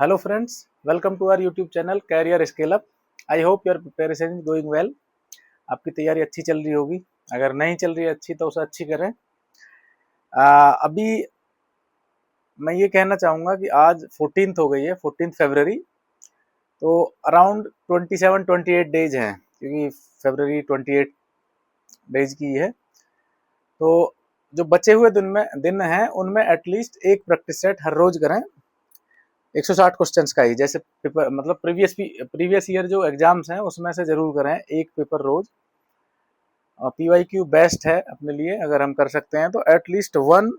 Hello friends, welcome to our YouTube channel Career Scale Up. I hope your preparation is going well. आपकी तैयारी अच्छी चल रही होगी. अगर नहीं चल रही है अच्छी तो उसे अच्छी करें. अभी मैं ये कहना चाहूँगा कि आज 14th हो गई है, 14th फरवरी. तो अराउंड 27-28 डेज हैं, क्योंकि फरवरी 28 डेज की है. तो जो बचे हुए दिन हैं उनमें एटलीस्ट एक प्रैक्टिस सेट हर रोज करें 160 क्वेश्चंस का ही. जैसे पेपर मतलब प्रीवियस ईयर जो एग्जाम्स हैं उसमें से जरूर करें एक पेपर रोज. PYQ बेस्ट है अपने लिए. अगर हम कर सकते हैं तो at least 1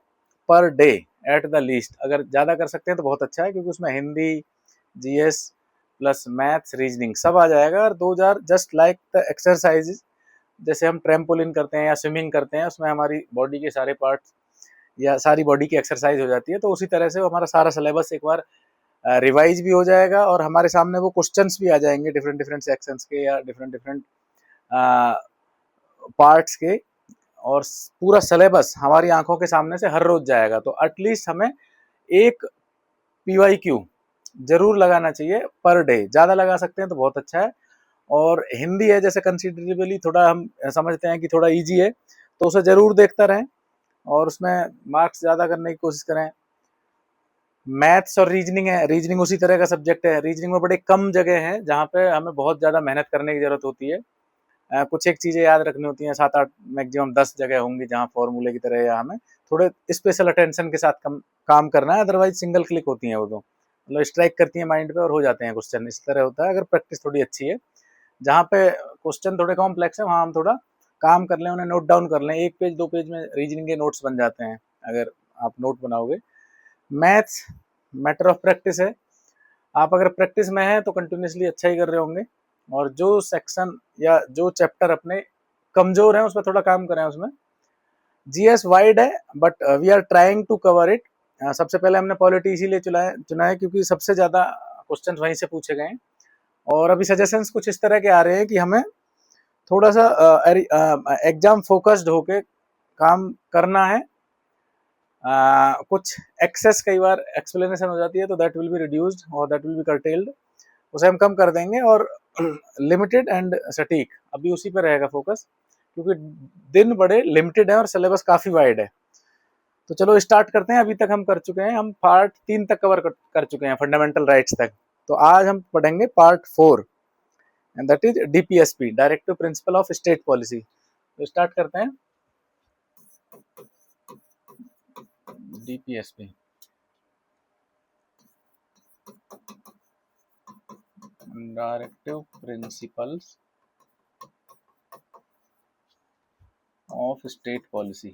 per day at the least. अगर ज़्यादा कर सकते हैं तो बहुत अच्छा है, क्योंकि उसमें Hindi, GS plus maths, reasoning सब आ जाएगा. और 2000 जस्ट लाइक द एक्सरसाइज. जैसे हम ट्रैम्पोलिन करते हैं या स्विमिंग करते हैं, उसमें हमारी बॉडी के सारे पार्ट्स या सारी बॉडी की एक्सरसाइज हो जाती है. तो उसी तरह से हमारा सारा सिलेबस एक बार रिवाइज भी हो जाएगा और हमारे सामने वो क्वेश्चंस भी आ जाएंगे डिफरेंट डिफरेंट सेक्शंस के या डिफरेंट डिफरेंट पार्ट्स के. और पूरा सिलेबस हमारी आंखों के सामने से हर रोज जाएगा. तो एटलीस्ट हमें एक PYQ जरूर लगाना चाहिए पर डे. ज़्यादा लगा सकते हैं तो बहुत अच्छा है. और हिंदी है जैसे कंसिडरेबली थोड़ा हम समझते हैं कि थोड़ा इजी है, तो उसे जरूर देखता रहें और उसमें मार्क्स ज़्यादा करने की कोशिश करें. मैथ्स और रीजनिंग है, रीजनिंग उसी तरह का सब्जेक्ट है. रीजनिंग में बड़े कम जगह हैं जहाँ पे हमें बहुत ज़्यादा मेहनत करने की ज़रूरत होती है. कुछ एक चीज़ें याद रखनी होती हैं, 7-8 मैक्सिमम 10 जगह होंगी जहाँ फॉर्मूले की तरह या हमें थोड़े स्पेशल अटेंशन के साथ काम करना है. अदरवाइज सिंगल क्लिक होती हैं वो, तो मतलब स्ट्राइक करती हैं माइंड पे और हो जाते हैं क्वेश्चन. इस तरह होता है अगर प्रैक्टिस थोड़ी अच्छी है. जहाँ पे क्वेश्चन थोड़े कॉम्प्लेक्स है वहाँ हम थोड़ा काम कर लें, उन्हें नोट डाउन कर लें. 1 पेज 2 पेज में रीजनिंग के नोट्स बन जाते हैं अगर आप नोट बनाओगे. मैथ्स मैटर ऑफ प्रैक्टिस है. आप अगर प्रैक्टिस में हैं तो कंटिन्यूसली अच्छा ही कर रहे होंगे. और जो सेक्शन या जो चैप्टर अपने कमजोर हैं उस पर थोड़ा काम करें. उसमें GS वाइड है but we are trying to cover it. सबसे पहले हमने पॉलिटी इसीलिए चुना है क्योंकि सबसे ज़्यादा क्वेश्चन वहीं से पूछे गए हैं. और अभी सजेशंस कुछ इस तरह के आ रहे हैं कि हमें थोड़ा सा एग्जाम फोकस्ड होके काम करना है. कुछ एक्सेस कई बार एक्सप्लेनेशन हो जाती है तो दैट विल बी रिड्यूस्ड और दैट विल बी कर्टेल्ड. उसे हम कम कर देंगे और लिमिटेड एंड सटीक अभी उसी पे रहेगा फोकस, क्योंकि दिन बड़े लिमिटेड है और सिलेबस काफ़ी वाइड है. तो चलो स्टार्ट करते हैं. अभी तक हम कर चुके हैं, हम पार्ट 3 तक कवर कर चुके हैं, फंडामेंटल राइट्स तक. तो आज हम पढ़ेंगे part 4 and that is DPSP, directive principle of state policy. तो स्टार्ट करते हैं. DPSP directive principles of state policy.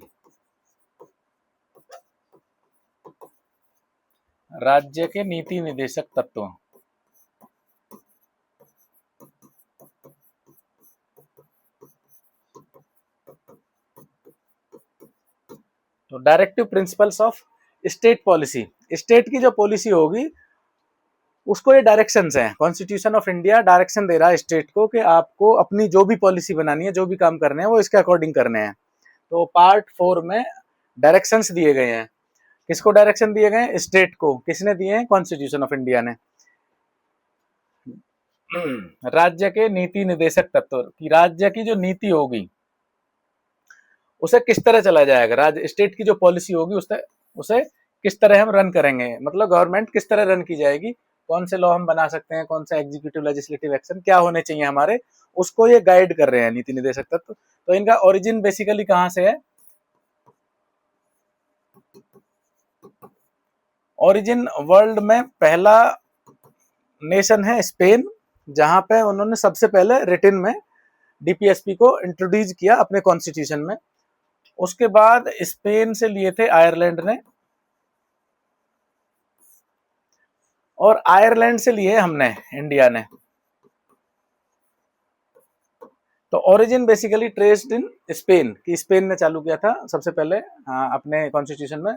राज्य के नीति निदेशक तत्व. तो directive principles of state policy. State की जो पॉलिसी होगी उसको ये डायरेक्शंस हैं. कॉन्स्टिट्यूशन ऑफ इंडिया डायरेक्शन दे रहा है स्टेट को कि आपको अपनी जो भी पॉलिसी बनानी है, जो भी काम करने हैं वो इसके अकॉर्डिंग करने हैं. तो पार्ट 4 में डायरेक्शंस दिए गए हैं. किसको डायरेक्शन दिए गए? स्टेट को. किसने दिए हैं? कॉन्स्टिट्यूशन ऑफ इंडिया ने. राज्य के नीति निदेशक तत्व की, राज्य की जो नीति होगी उसे किस तरह चला जाएगा, राज्य स्टेट की जो पॉलिसी होगी उसे किस तरह हम रन करेंगे, मतलब गवर्नमेंट किस तरह रन की जाएगी, कौन से लॉ हम बना सकते हैं, कौन सा एग्जीक्यूटिव लेजिस्लेटिव एक्शन क्या होने चाहिए हमारे, उसको ये गाइड कर रहे हैं नीति निदेशक तत्व. तो इनका ओरिजिन बेसिकली कहाँ से है? ओरिजिन वर्ल्ड में पहला नेशन है स्पेन, जहां पे उन्होंने सबसे पहले रिटन में DPSP को इंट्रोड्यूस किया अपने कॉन्स्टिट्यूशन में. उसके बाद स्पेन से लिए थे आयरलैंड ने, और आयरलैंड से लिए हमने इंडिया ने. तो origin basically traced in Spain, कि स्पेन ने चालू किया था सबसे पहले अपने कॉन्स्टिट्यूशन में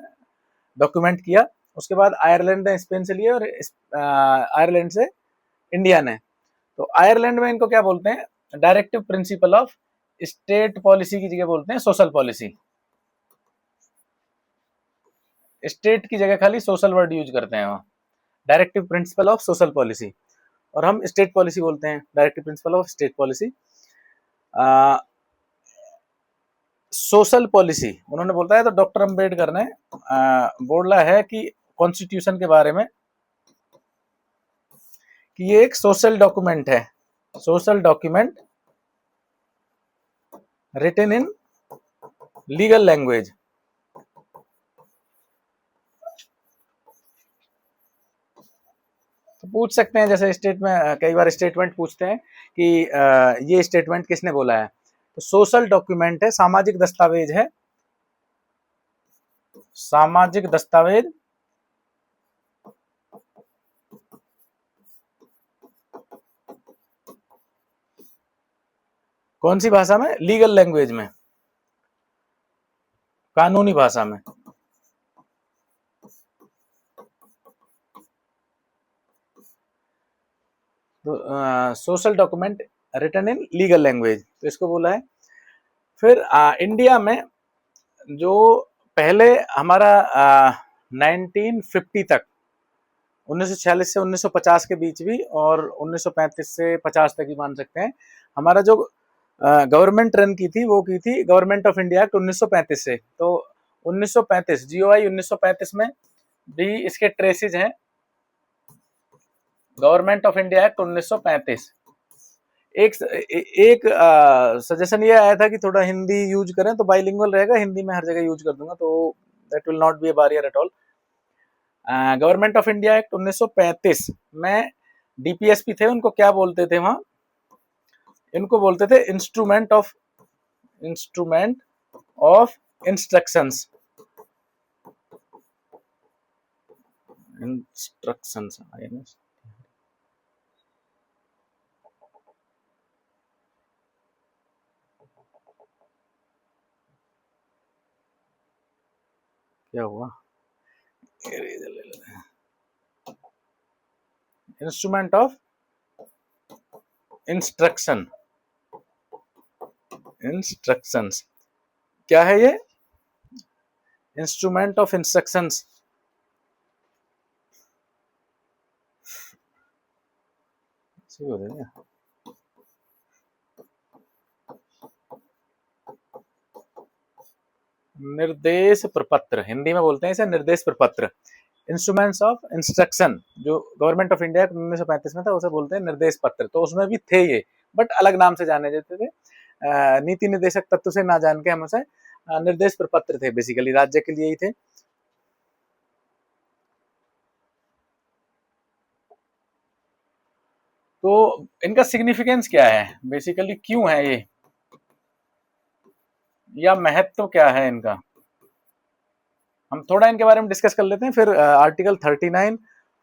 डॉक्यूमेंट किया. उसके बाद आयरलैंड ने स्पेन से लिए और आयरलैंड से इंडिया ने. तो आयरलैंड में इनको क्या बोलते हैं? Directive principle of state policy की जगह बोलते हैं सोशल पॉलिसी. स्टेट की जगह खाली सोशल वर्ड यूज करते हैं वहां. Directive principle of social policy, और हम स्टेट पॉलिसी बोलते हैं directive principle of state policy. Social policy उन्होंने बोलता है, तो डॉक्टर अंबेडकर ने बोला है कि कॉन्स्टिट्यूशन के बारे में कि ये एक सोशल डॉक्यूमेंट है, social document written in legal language. तो पूछ सकते हैं, जैसे स्टेटमेंट, कई बार स्टेटमेंट पूछते हैं कि ये स्टेटमेंट किसने बोला है, तो सोशल डॉक्यूमेंट है, सामाजिक दस्तावेज है, सामाजिक दस्तावेज कौन सी भाषा में, लीगल लैंग्वेज में, कानूनी भाषा में। तो social document written in legal language, तो इसको बोला है। फिर इंडिया में जो पहले हमारा 1950 तक, 1946 से 1950 के बीच भी, और 1935 से 50 तक ही मान सकते हैं, हमारा जो गवर्नमेंट रन की थी वो की थी गवर्नमेंट ऑफ इंडिया एक्ट 1935 से। तो 1935 जीओआई 1935 में भी इसके ट्रेसेज हैं, गवर्नमेंट ऑफ इंडिया एक्ट 1935। एक सजेशन ये आया था कि थोड़ा हिंदी यूज करें, तो बाइलिंगुअल रहेगा, हिंदी में हर जगह यूज कर दूंगा, तो that will not be a barrier at all. Government of India act 1935 में डीपीएसपी थे, उनको क्या बोलते थे वहां, इनको बोलते थे इंस्ट्रूमेंट ऑफ इंस्ट्रक्शंस, इंस्ट्रक्शंस। क्या हुआ, इंस्ट्रूमेंट ऑफ इंस्ट्रक्शंस क्या है ये, इंस्ट्रूमेंट ऑफ इंस्ट्रक्शंस। निर्देश प्रपत्र, हिंदी में बोलते हैं इसे निर्देश प्रपत्र। इंस्ट्रूमेंट्स ऑफ इंस्ट्रक्शन जो गवर्नमेंट ऑफ इंडिया 1935 में था, उसे बोलते हैं निर्देश पत्र। तो उसमें भी थे ये, बट अलग नाम से जाने जाते थे। नीति निर्देशक तत्व से ना जान के हम उसे निर्देश प्रपत्र थे, बेसिकली राज्य के लिए ही थे। तो इनका सिग्निफिकेंस क्या है, बेसिकली क्यों है ये, या महत्व क्या है इनका, हम थोड़ा इनके बारे में डिस्कस कर लेते हैं। फिर आर्टिकल 39,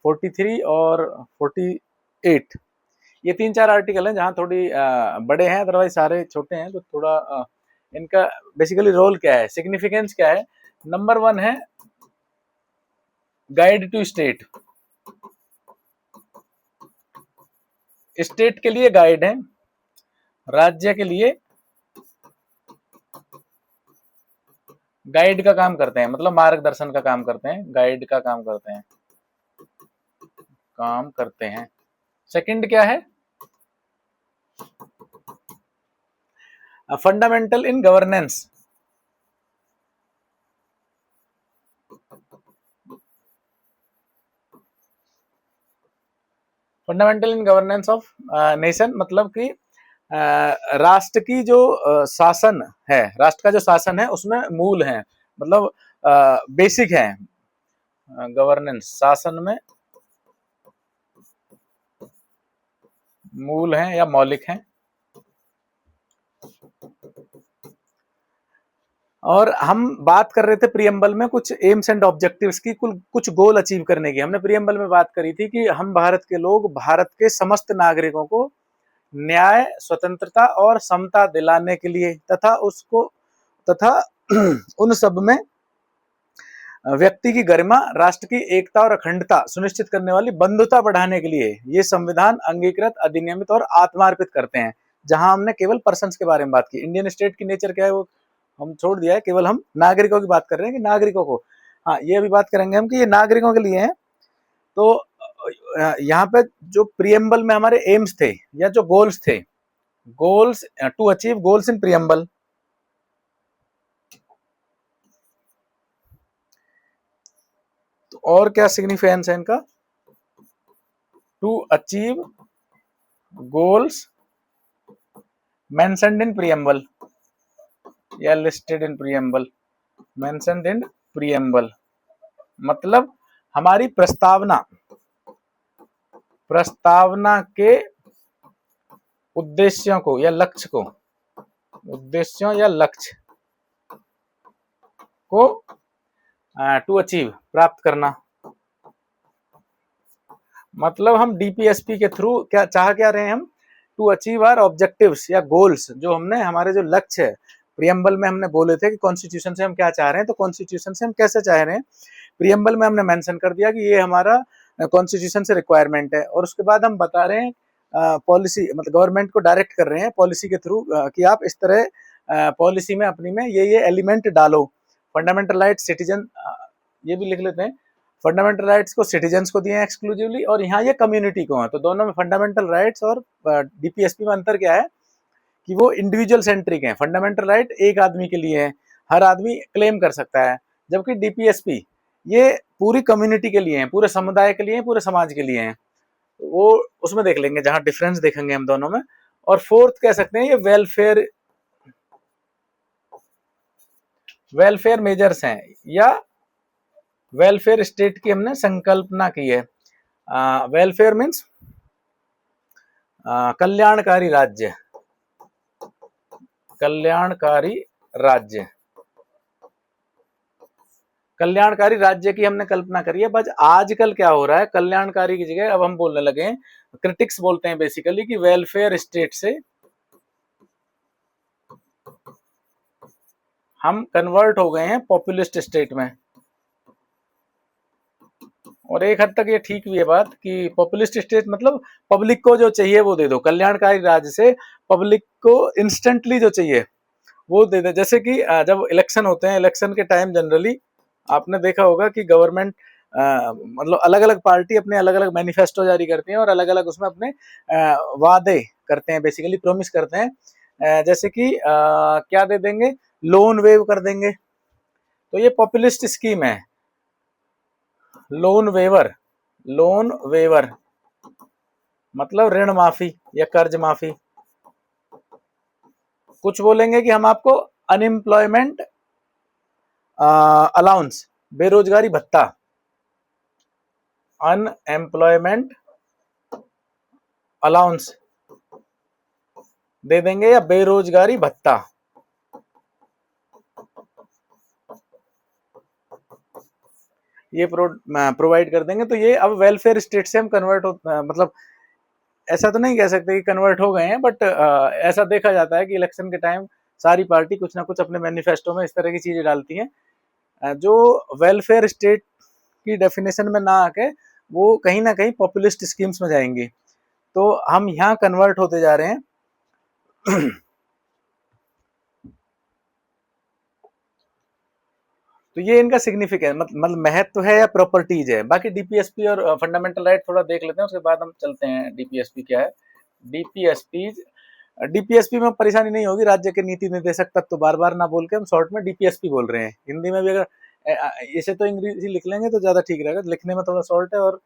43 और 48, ये 3-4 आर्टिकल हैं जहां थोड़ी बड़े हैं, अदरवाइज सारे छोटे हैं। तो थोड़ा इनका बेसिकली रोल क्या है, सिग्निफिकेंस क्या है। नंबर 1 है गाइड टू स्टेट, स्टेट के लिए गाइड है, राज्य के लिए गाइड का काम करते हैं, मतलब मार्गदर्शन का काम करते हैं, गाइड का काम करते हैं। सेकंड क्या है, fundamental in governance, fundamental in governance of nation, मतलब कि राष्ट्र की जो शासन है, राष्ट्र का जो शासन है उसमें मूल है, मतलब बेसिक है, गवर्नेंस शासन में मूल है या मौलिक है। और हम बात कर रहे थे प्रीएम्बल में कुछ एम्स एंड ऑब्जेक्टिव्स की, कुछ गोल अचीव करने की। हमने प्रीएम्बल में बात करी थी कि हम भारत के लोग भारत के समस्त नागरिकों को न्याय, स्वतंत्रता और समता दिलाने के लिए तथा उन सब में व्यक्ति की गरिमा, राष्ट्र की एकता और अखंडता सुनिश्चित करने वाली बंधुता बढ़ाने के लिए ये संविधान अंगीकृत, अधिनियमित और आत्मार्पित करते हैं। जहां हमने केवल पर्सन्स के बारे में बात की, इंडियन स्टेट की नेचर क्या है वो हम छोड़ दिया है, केवल हम नागरिकों की बात कर रहे हैं कि नागरिकों को, हाँ ये अभी बात करेंगे हम कि ये नागरिकों के लिए है। तो यहाँ पे जो प्रियम्बल में हमारे एम्स थे या जो गोल्स थे, goals to achieve goals in preamble, तो और क्या सिग्निफिकेंस है इनका, to achieve goals mentioned in preamble या listed in preamble, mentioned in preamble मतलब हमारी प्रस्तावना के उद्देश्यों को या लक्ष्य को, उद्देश्यों या लक्ष्य को टू अचीव प्राप्त करना, मतलब हम डीपीएसपी के थ्रू क्या रहे हैं हम, टू अचीव आवर ऑब्जेक्टिव्स या गोल्स, जो हमने हमारे जो लक्ष्य है, प्रियम्बल में हमने बोले थे कि कॉन्स्टिट्यूशन से हम क्या चाह रहे हैं, तो कॉन्स्टिट्यूशन से हम कैसे चाह रहे हैं, प्रियम्बल में हमने मेंशन कर दिया कि ये हमारा कॉन्स्टिट्यूशन से रिक्वायरमेंट है, और उसके बाद हम बता रहे हैं पॉलिसी, मतलब गवर्नमेंट को डायरेक्ट कर रहे हैं पॉलिसी के थ्रू कि आप इस तरह पॉलिसी में अपनी में ये एलिमेंट डालो, फंडामेंटल राइट सिटीजन, ये भी लिख लेते हैं, फंडामेंटल राइट्स को सिटीजन्स को दिए हैं एक्सक्लूसिवली, और यहाँ ये कम्युनिटी को है, तो दोनों में फंडामेंटल राइट्स और डीपीएसपी में अंतर क्या है कि वो इंडिविजुअल सेंट्रिक है, फंडामेंटल राइट एक आदमी के लिए है, हर आदमी क्लेम कर सकता है, जबकि डीपीएसपी ये पूरी कम्युनिटी के लिए है, पूरे समुदाय के लिए है, पूरे समाज के लिए है, वो उसमें देख लेंगे जहां डिफरेंस देखेंगे हम दोनों में। और फोर्थ कह सकते हैं ये वेलफेयर मेजर्स हैं या वेलफेयर स्टेट की हमने संकल्पना की है। वेलफेयर मीन्स कल्याणकारी राज्य, कल्याणकारी राज्य, कल्याणकारी राज्य की हमने कल्पना करी है। बस आजकल क्या हो रहा है, कल्याणकारी की जगह अब हम बोलने लगे हैं, क्रिटिक्स बोलते हैं बेसिकली कि वेलफेयर स्टेट से हम कन्वर्ट हो गए हैं पॉपुलिस्ट स्टेट में, और एक हद तक ये ठीक भी है बात कि पॉपुलिस्ट स्टेट मतलब पब्लिक को जो चाहिए वो दे दो, कल्याणकारी राज्य से पब्लिक को इंस्टेंटली जो चाहिए वो दे दे। जैसे कि जब इलेक्शन होते हैं, इलेक्शन के टाइम जनरली आपने देखा होगा कि गवर्नमेंट मतलब अलग अलग पार्टी अपने अलग अलग मैनिफेस्टो जारी करती हैं और अलग अलग उसमें अपने वादे करते हैं, बेसिकली प्रॉमिस करते हैं, जैसे कि क्या दे देंगे, लोन वेव कर देंगे, तो ये पॉपुलिस्ट स्कीम है, लोन वेवर, लोन वेवर मतलब ऋण माफी या कर्ज माफी। कुछ बोलेंगे कि हम आपको अनएम्प्लॉयमेंट अलाउंस, बेरोजगारी भत्ता, अनएम्प्लॉयमेंट अलाउंस दे देंगे या बेरोजगारी भत्ता, ये प्रोवाइड कर देंगे। तो ये अब वेलफेयर स्टेट से हम कन्वर्ट हो, मतलब ऐसा तो नहीं कह सकते कि कन्वर्ट हो गए हैं, बट ऐसा देखा जाता है कि इलेक्शन के टाइम सारी पार्टी कुछ ना कुछ अपने मैनिफेस्टो में इस तरह की चीजें डालती हैं जो वेलफेयर स्टेट की डेफिनेशन में ना आके वो कहीं ना कहीं पॉपुलिस्ट स्कीम्स में जाएंगी, तो हम यहाँ कन्वर्ट होते जा रहे हैं। तो ये इनका सिग्निफिकेंस मतलब महत्व है या प्रॉपर्टीज है। बाकी डीपीएसपी और फंडामेंटल राइट थोड़ा देख लेते हैं, उसके बाद हम चलते हैं डीपीएसपी क्या है। डीपीएसपी में परेशानी नहीं होगी, राज्य के नीति निर्देशक तत्व तो बार बार ना बोल के हम शॉर्ट में डीपीएसपी बोल रहे हैं। हिंदी में भी अगर इसे तो अंग्रेजी लिख लेंगे तो ज्यादा ठीक रहेगा, लिखने में थोड़ा शॉर्ट है और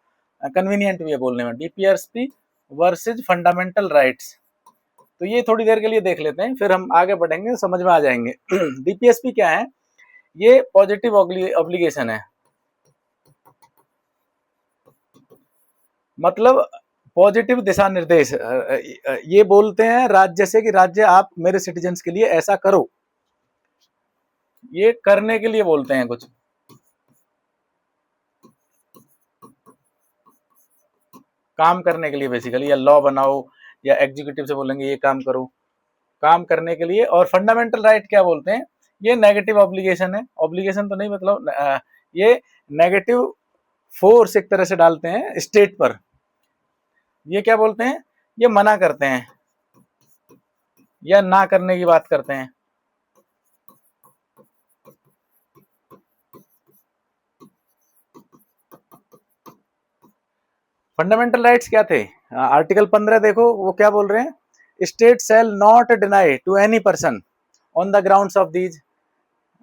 कन्वीनियंट भी है बोलने में। डीपीएसपी वर्सेज फंडामेंटल राइट्स, तो ये थोड़ी देर के लिए देख लेते हैं, फिर हम आगे बढ़ेंगे, समझ में आ जाएंगे। डीपीएसपी क्या है, ये पॉजिटिव ऑब्लिगेशन है, मतलब पॉजिटिव दिशा निर्देश, ये बोलते हैं राज्य से कि राज्य आप मेरे सिटीजन्स के लिए ऐसा करो, ये करने के लिए बोलते हैं कुछ। काम करने के लिए बेसिकली, या लॉ बनाओ, या एग्जीक्यूटिव से बोलेंगे ये काम करो, काम करने के लिए। और फंडामेंटल राइट क्या बोलते हैं, ये नेगेटिव ऑब्लिगेशन है, ऑब्लिगेशन तो नहीं मतलब ये नेगेटिव फोर्स एक तरह से डालते हैं स्टेट पर। ये क्या बोलते हैं, ये मना करते हैं या ना करने की बात करते हैं। फंडामेंटल राइट्स क्या थे? आर्टिकल 15 देखो, वो क्या बोल रहे हैं? State shall not deny to any person on the grounds of these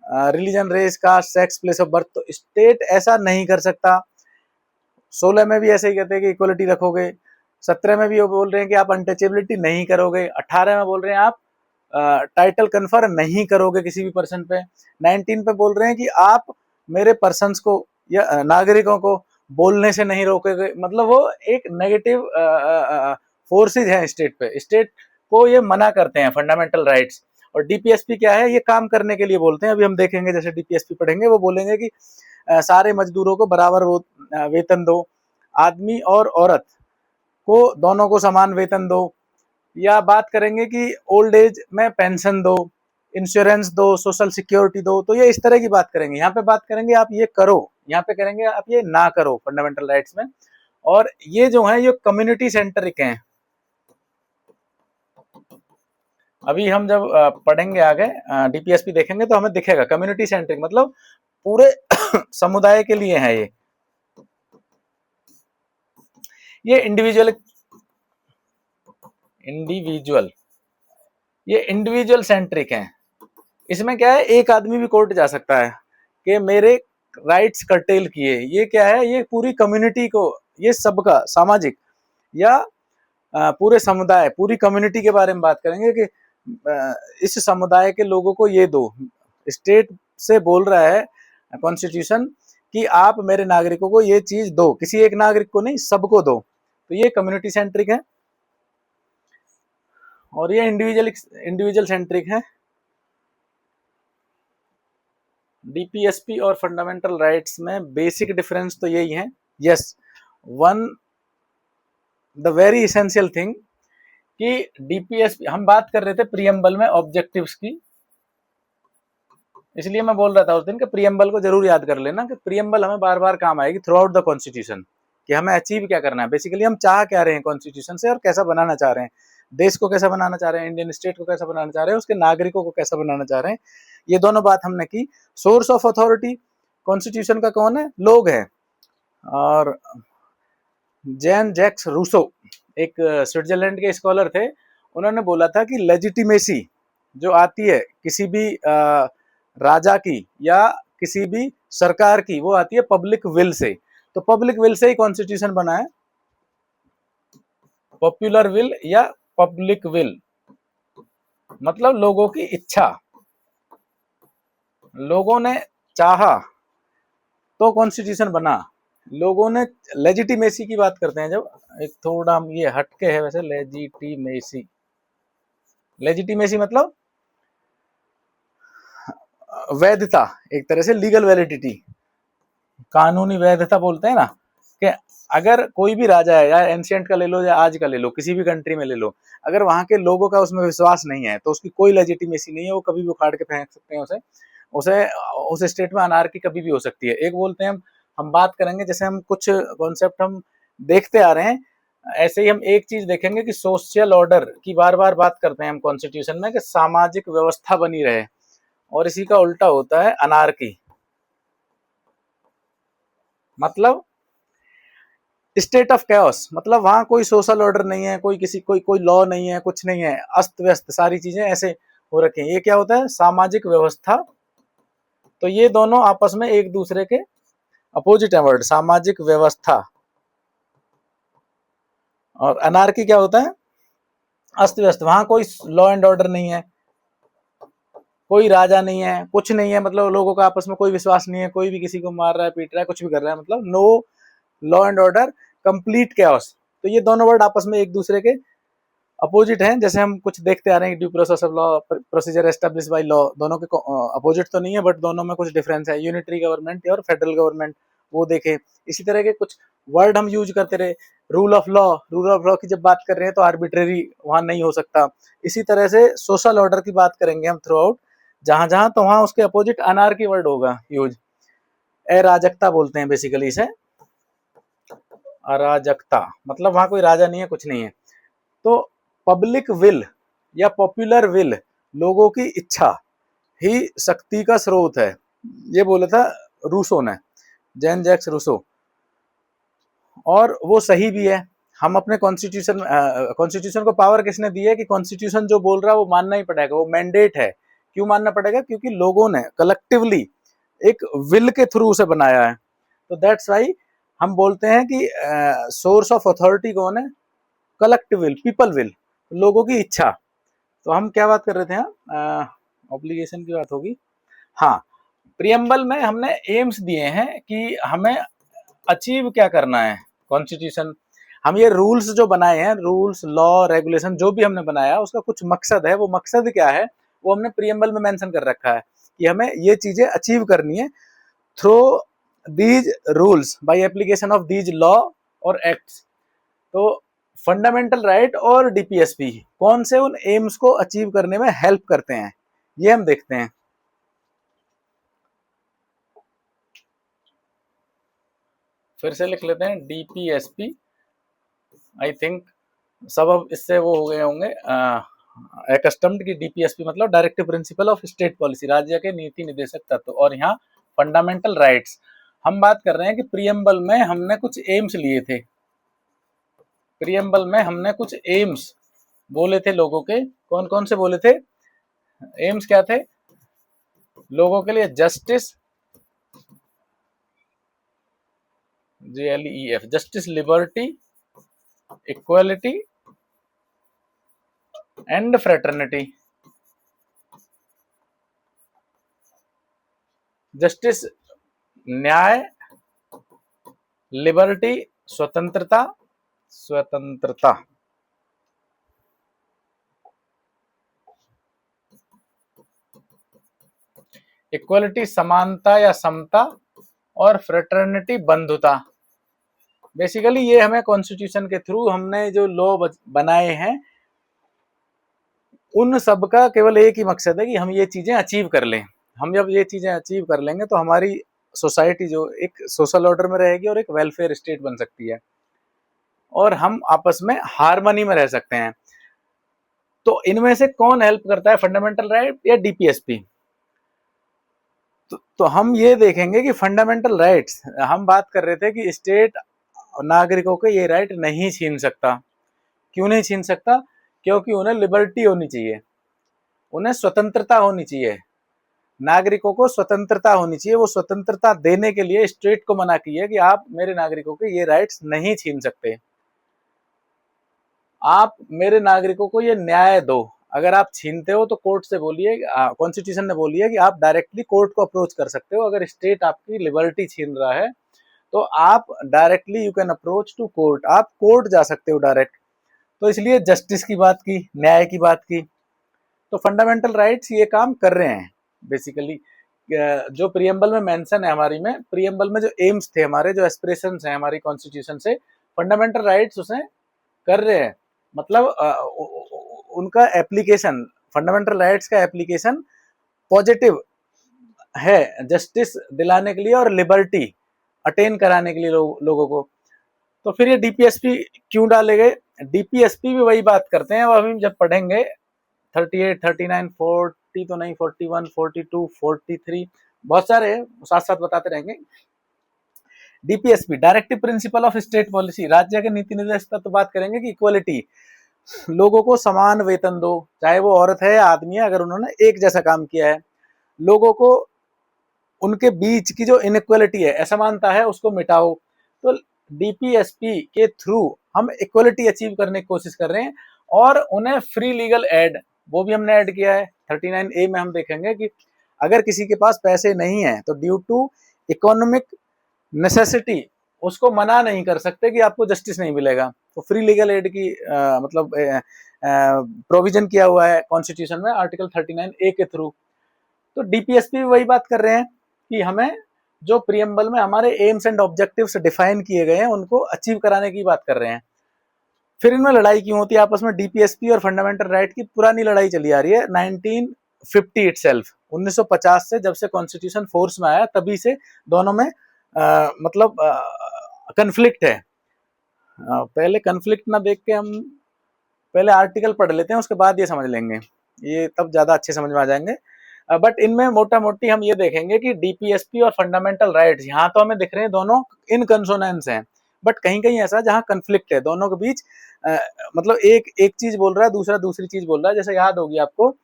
religion, race, caste, sex, place of birth. तो स्टेट ऐसा नहीं कर सकता। 16 में भी ऐसे ही कहते हैं कि इक्वलिटी रखोगे, 17 में भी वो बोल रहे हैं कि आप अनटचेबिलिटी नहीं करोगे, 18 में बोल रहे हैं आप टाइटल कन्फर नहीं करोगे किसी भी पर्सन पे, 19 पे बोल रहे हैं कि आप मेरे पर्सन्स को या नागरिकों को बोलने से नहीं रोकोगे। मतलब वो एक नेगेटिव फोर्सेज है स्टेट पे, स्टेट को ये मना करते हैं फंडामेंटल राइट्स। और डीपीएसपी क्या है? ये काम करने के लिए बोलते हैं। अभी हम देखेंगे, जैसे डीपीएसपी पढ़ेंगे, वो बोलेंगे कि सारे मजदूरों को बराबर वेतन दो, आदमी और औरत को दोनों को समान वेतन दो, या बात करेंगे कि ओल्ड एज में पेंशन दो, इंश्योरेंस दो, सोशल सिक्योरिटी दो। तो ये इस तरह की बात करेंगे। यहाँ पे बात करेंगे आप ये करो, यहाँ पे करेंगे आप ये ना करो फंडामेंटल राइट्स में। और ये जो है ये कम्युनिटी सेंट्रिक हैं। अभी हम जब पढ़ेंगे आगे डीपीएसपी देखेंगे तो हमें दिखेगा कम्युनिटी सेंट्रिक मतलब पूरे समुदाय के लिए है ये इंडिविजुअल ये इंडिविजुअल सेंट्रिक है। इसमें क्या है, एक आदमी भी कोर्ट जा सकता है कि मेरे राइट्स कर्टेल किए। ये क्या है, ये पूरी कम्युनिटी को, ये सबका सामाजिक या पूरे समुदाय, पूरी कम्युनिटी के बारे में बात करेंगे कि इस समुदाय के लोगों को ये दो। स्टेट से बोल रहा है कॉन्स्टिट्यूशन कि आप मेरे नागरिकों को ये चीज दो, किसी एक नागरिक को नहीं, सबको दो। तो ये कम्युनिटी सेंट्रिक है और ये इंडिविजुअल सेंट्रिक है। डीपीएसपी और फंडामेंटल राइट्स में बेसिक डिफरेंस तो यही है। Yes, one the very essential thing कि डीपीएसपी, हम बात कर रहे थे प्रीएम्बल में ऑब्जेक्टिव्स की, इसलिए मैं बोल रहा था उस दिन कि प्रीएम्बल को जरूर याद कर लेना कि प्रीएम्बल हमें बार बार काम आएगी थ्रू आउट द कॉन्स्टिट्यूशन, कि हमें अचीव क्या करना है। बेसिकली हम चाह क्या रहे हैं कॉन्स्टिट्यूशन से और कैसा बनाना चाह रहे हैं, देश को कैसा बनाना चाह रहे हैं, इंडियन स्टेट को कैसा बनाना चाह रहे हैं, उसके नागरिकों को कैसा बनाना चाह रहे हैं। ये दोनों बात हमने की। सोर्स ऑफ अथॉरिटी कॉन्स्टिट्यूशन का कौन है? लोग हैं। और जैन जैक्स रूसो एक स्विट्जरलैंड के स्कॉलर थे, उन्होंने बोला था कि लेजिटिमेसी जो आती है किसी भी राजा की या किसी भी सरकार की, वो आती है पब्लिक विल से। तो public will say he constitution बना है, पॉपुलर विल या पब्लिक विल, मतलब लोगों की इच्छा, लोगों ने चाहा तो कॉन्स्टिट्यूशन बना। लोगों ने लेजिटिमेसी की बात करते हैं जब, एक थोड़ा ये हटके है वैसे, लेजिटिमेसी मतलब वैधता, एक तरह से लीगल वैलिडिटी, कानूनी वैधता बोलते हैं ना, कि अगर कोई भी राजा है, या एंशिएंट का ले लो या आज का ले लो, किसी भी कंट्री में ले लो, अगर वहां के लोगों का उसमें विश्वास नहीं है तो उसकी कोई लेजिटिमेसी नहीं है, वो कभी भी उखाड़ के फेंक सकते हैं उसे। उस स्टेट में अनार्की कभी भी हो सकती है। एक बोलते हैं, हम बात करेंगे, जैसे हम कुछ कॉन्सेप्ट हम देखते आ रहे हैं, ऐसे ही हम एक चीज देखेंगे कि सोशल ऑर्डर की बार बार बात करते हैं हम कॉन्स्टिट्यूशन में, कि सामाजिक व्यवस्था बनी रहे, और इसी का उल्टा होता है अनार्की, मतलब स्टेट ऑफ कैओस, मतलब वहां कोई सोशल ऑर्डर नहीं है, कोई लॉ नहीं है, कुछ नहीं है, अस्त व्यस्त सारी चीजें ऐसे हो रखी हैं। ये क्या होता है? सामाजिक व्यवस्था। तो ये दोनों आपस में एक दूसरे के अपोजिट है वर्ड, सामाजिक व्यवस्था। और अनार्की क्या होता है? अस्त व्यस्त, वहां कोई लॉ एंड ऑर्डर नहीं है, कोई राजा नहीं है, कुछ नहीं है, मतलब लोगों का आपस में कोई विश्वास नहीं है, कोई भी किसी को मार रहा है, पीट रहा है, कुछ भी कर रहा है, मतलब no law and order, complete chaos. तो ये दोनों वर्ड आपस में एक दूसरे के अपोजिट हैं। जैसे हम कुछ देखते आ रहे हैं, due process of law, procedure establish by law, दोनों के अपोजिट तो नहीं है, बट दोनों में कुछ डिफरेंस है, यूनिटरी गवर्नमेंट और फेडरल गवर्नमेंट, वो देखे। इसी तरह के कुछ वर्ड हम यूज करते रहे। रूल ऑफ लॉ की जब बात कर रहे हैं तो आर्बिट्रेरी वहां नहीं हो सकता। इसी तरह से सोशल ऑर्डर की बात करेंगे हम थ्रू आउट, जहां जहां तो वहां उसके अपोजिट अनार्की वर्ड होगा यूज। अराजकता बोलते हैं बेसिकली इसे, अराजकता मतलब वहां कोई राजा नहीं है, कुछ नहीं है। तो पब्लिक विल या पॉपुलर विल, लोगों की इच्छा ही शक्ति का स्रोत है, ये बोला था रूसो ने, जैन जैक्स रूसो। और वो सही भी है। हम अपने कॉन्स्टिट्यूशन को पावर किसने दी है कि कॉन्स्टिट्यूशन जो बोल रहा है वो मानना ही पड़ेगा, वो मैंडेट है। क्यों मानना पड़ेगा? क्योंकि लोगों ने कलेक्टिवली एक विल के थ्रू उसे बनाया है। तो दैट्स वाई हम बोलते हैं कि सोर्स ऑफ अथॉरिटी कौन है? कलेक्टिव विल, पीपल विल, लोगों की इच्छा। तो हम क्या बात कर रहे थे? यहाँ ऑब्लिगेशन की बात होगी। हाँ, प्रियम्बल में हमने एम्स दिए हैं कि हमें अचीव क्या करना है। कॉन्स्टिट्यूशन, हम ये रूल्स जो बनाए हैं, रूल्स, लॉ, रेगुलेशन जो भी हमने बनाया उसका कुछ मकसद है। वो मकसद क्या है वो हमने प्रियम्बल में मेंशन कर रखा है कि हमें ये चीजें अचीव करनी है through these rules by application of these law और एक्ट्स। तो फंडामेंटल राइट और डीपीएसपी कौन से उन एम्स को अचीव करने में हेल्प करते हैं, ये हम देखते हैं। फिर से लिख लेते हैं डीपीएसपी। आई थिंक सब अब इससे वो हो गए होंगे एकस्टम्ड की डीपीएसपी मतलब directive principle of state policy, राज्य के नीति निर्देशक तत्व। और यहाँ फंडामेंटल राइट्स हम बात कर रहे हैं कि प्रियम्बल में हमने कुछ एम्स लिए थे। प्रियम्बल में हमने कुछ एम्स बोले थे लोगों के। कौन कौन से बोले थे? एम्स क्या थे लोगों के लिए? Justice, JLEF, justice, liberty, equality and fraternity. Justice न्याय, लिबर्टी स्वतंत्रता, स्वतंत्रता, इक्वालिटी समानता या समता, और फ्रेटर्निटी बंधुता। बेसिकली ये हमें कॉन्स्टिट्यूशन के थ्रू हमने जो लॉ बनाए हैं उन सब का केवल एक ही मकसद है कि हम ये चीजें अचीव कर लें। हम जब ये चीजें अचीव कर लेंगे तो हमारी सोसाइटी जो एक सोशल ऑर्डर में रहेगी और एक वेलफेयर स्टेट बन सकती है और हम आपस में हार्मनी में रह सकते हैं। तो इनमें से कौन हेल्प करता है, फंडामेंटल राइट या डीपीएसपी? तो हम ये देखेंगे कि फंडामेंटल राइट्स, हम बात कर रहे थे कि स्टेट नागरिकों के ये राइट नहीं छीन सकता। क्यों नहीं छीन सकता? क्योंकि उन्हें लिबर्टी होनी चाहिए, उन्हें स्वतंत्रता होनी चाहिए, नागरिकों को स्वतंत्रता होनी चाहिए। वो स्वतंत्रता देने के लिए स्टेट को मना की है कि आप मेरे नागरिकों के ये राइट्स नहीं छीन सकते, आप मेरे नागरिकों को ये न्याय दो। अगर आप छीनते हो तो कोर्ट से बोलिए, कॉन्स्टिट्यूशन ने बोली है कि आप डायरेक्टली कोर्ट को अप्रोच कर सकते हो। अगर स्टेट आपकी लिबर्टी छीन रहा है तो आप directly you can approach to court, आप कोर्ट जा सकते हो डायरेक्ट। तो इसलिए जस्टिस की बात की, न्याय की बात की। तो फंडामेंटल राइट्स ये काम कर रहे हैं बेसिकली। जो प्रियम्बल में मेंशन है हमारी में, प्रियम्बल में जो एम्स थे हमारे, जो एस्पिरेशंस हैं हमारी कॉन्स्टिट्यूशन से, फंडामेंटल राइट्स उसे कर रहे हैं। मतलब उनका एप्लीकेशन, फंडामेंटल राइट्स का एप्लीकेशन पॉजिटिव है जस्टिस दिलाने के लिए और लिबर्टी अटेन कराने के लिए लोगों को। तो फिर ये डीपीएसपी क्यों डाले गए? डीपीएसपी भी वही बात करते हैं, अब हम जब पढ़ेंगे 38, 39, 40 तो नहीं, 41, 42, 43 बहुत सारे साथ साथ बताते रहेंगे। DPSP directive principle of state policy, राज्य के नीति निर्देश तत्व। तो बात करेंगे कि इक्वलिटी, लोगों को समान वेतन दो, चाहे वो औरत है या आदमी है, अगर उन्होंने एक जैसा काम किया है। लोगों को उनके बीच की जो इनइक्वलिटी है, असमानता है, उसको मिटाओ। तो डीपीएसपी के थ्रू हम इक्वलिटी अचीव करने की कोशिश कर रहे हैं और उन्हें फ्री लीगल एड, वो भी हमने ऐड किया है। 39A में हम देखेंगे कि अगर किसी के पास पैसे नहीं है तो ड्यू टू इकोनॉमिक नेसेसिटी उसको मना नहीं कर सकते कि आपको जस्टिस नहीं मिलेगा। तो फ्री लीगल एड की मतलब प्रोविजन किया हुआ है कॉन्स्टिट्यूशन में आर्टिकल 39A के थ्रू। तो डीपीएसपी भी वही बात कर रहे हैं कि हमें जो प्रियम्बल में हमारे एम्स एंड ऑब्जेक्टिव्स डिफाइन किए गए हैं उनको अचीव कराने की बात कर रहे हैं। फिर इनमें लड़ाई क्यों होती है आपस में? डीपीएसपी और फंडामेंटल राइट की पुरानी लड़ाई चली आ रही है 1950 इटसेल्फ, 1950 से जब से कॉन्स्टिट्यूशन फोर्स में आया तभी से दोनों में मतलब कन्फ्लिक्ट है। पहले कन्फ्लिक्ट ना देख के हम पहले आर्टिकल पढ़ लेते हैं, उसके बाद ये समझ लेंगे, ये तब ज्यादा अच्छे समझ में आ जाएंगे। बट इनमें मोटा मोटी हम ये देखेंगे कि डीपीएसपी और फंडामेंटल राइट्स यहाँ तो हमें दिख रहे हैं दोनों इन कंसोनेंस हैं, बट कहीं कहीं ऐसा जहाँ कंफ्लिक्ट है दोनों के बीच, मतलब एक चीज बोल रहा है, दूसरा दूसरी चीज बोल रहा है। जैसे याद होगी आपको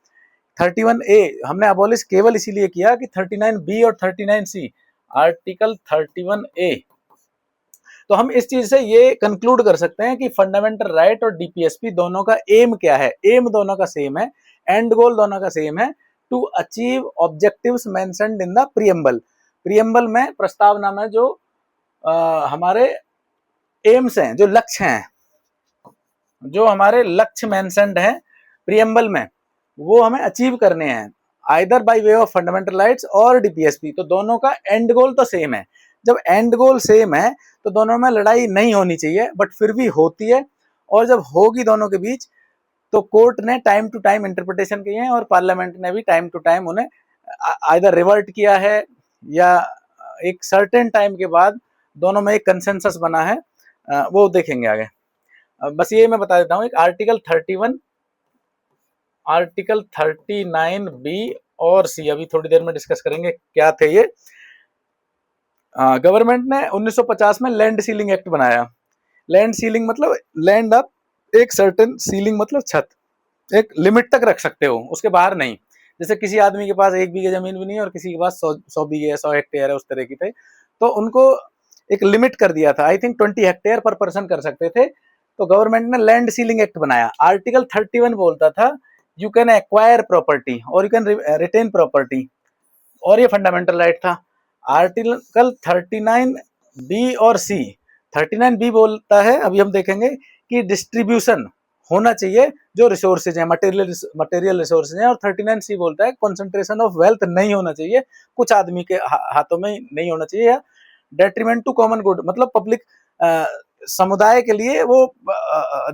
31A हमने अबॉलिश केवल इसीलिए किया कि 39B और 39C, आर्टिकल 31A। तो हम इस चीज से ये कंक्लूड कर सकते हैं कि फंडामेंटल राइट और डीपीएसपी दोनों का एम क्या है, एम दोनों का सेम है, एंड गोल दोनों का सेम है, to achieve objectives mentioned in the preamble. Preamble में, प्रस्तावना में जो हमारे एम्स हैं, जो लक्ष्य हैं, जो हमारे लक्ष्य मेंशन्ड हैं प्रियम्बल में, वो हमें अचीव करने हैं either by way of fundamental rights और डीपीएसपी। तो दोनों का एंड गोल तो सेम है। जब एंड गोल सेम है तो दोनों में लड़ाई नहीं होनी चाहिए, बट फिर भी होती है। और जब होगी दोनों के बीच तो कोर्ट ने टाइम टू टाइम इंटरप्रिटेशन किए हैं और पार्लियामेंट ने भी टाइम टू टाइम उन्हें आइदर रिवर्ट किया है या एक सर्टेन टाइम के बाद दोनों में एक कंसेंसस बना है, वो देखेंगे आगे। बस ये मैं बता देता हूँ, एक आर्टिकल 31, आर्टिकल 39B और C अभी थोड़ी देर में डिस्कस करेंगे क्या थे ये। गवर्नमेंट ने 1950 में लैंड सीलिंग एक्ट बनाया। लैंड सीलिंग मतलब लैंड आप एक सर्टेन, सीलिंग मतलब छत, एक लिमिट तक रख सकते हो, उसके बाहर नहीं। जैसे किसी आदमी के पास 1 बीघे जमीन भी नहीं है और किसी के पास 100 बीघे 100 हेक्टेयर है, उस तरह की थे, तो उनको एक लिमिट कर दिया था। आई थिंक 20 हेक्टेयर पर पर्सन कर सकते थे। तो गवर्नमेंट ने लैंड सीलिंग एक्ट बनाया। आर्टिकल 31 बोलता था यू कैन एक्वायर प्रॉपर्टी और यू कैन रिटेन प्रॉपर्टी, और ये फंडामेंटल राइट था। आर्टिकल 39B और C, 39B बोलता है, अभी हम देखेंगे कि डिस्ट्रीब्यूशन होना चाहिए जो रिसोर्सेज हैं, मटेरियल रिसोर्सेज हैं। और 39C बोलता है कंसंट्रेशन ऑफ वेल्थ नहीं होना चाहिए, कुछ आदमी के हाथों में नहीं होना चाहिए, या डेट्रीमेंट टू कॉमन गुड, मतलब पब्लिक समुदाय के लिए वो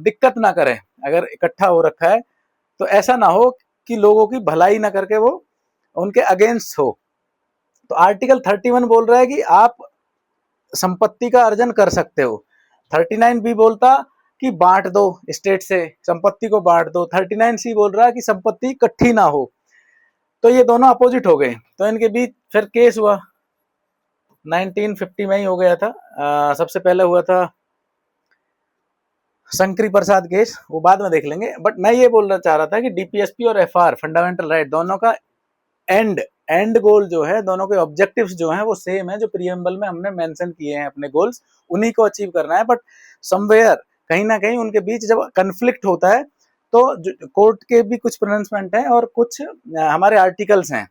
दिक्कत ना करे। अगर इकट्ठा हो रखा है तो ऐसा ना हो कि लोगों की भलाई ना करके वो उनके अगेंस्ट हो। तो आर्टिकल 31 बोल रहा है कि आप संपत्ति का अर्जन कर सकते हो। 39B बोलता कि बांट दो, स्टेट से संपत्ति को बांट दो। 39C बोल रहा है कि संपत्ति इकट्ठी ना हो। तो ये दोनों अपोजिट हो गए, तो इनके बीच फिर केस हुआ। 1950 में ही हो गया था। सबसे पहले हुआ था शंकरी प्रसाद केस, वो बाद में देख लेंगे। बट मैं ये बोलना चाह रहा था कि डीपीएसपी और एफआर, फंडामेंटल राइट, दोनों का एंड गोल जो है, दोनों के ऑब्जेक्टिव्स जो हैं वो सेम है। जो प्रीएम्बल में हमने मेंशन किए हैं अपने गोल्स, उन्हीं को अचीव करना है। बट समवेयर कहीं ना कहीं उनके बीच जब कन्फ्लिक्ट होता है तो कोर्ट के भी कुछ प्रोनाउंसमेंट हैं और कुछ हमारे आर्टिकल्स हैं,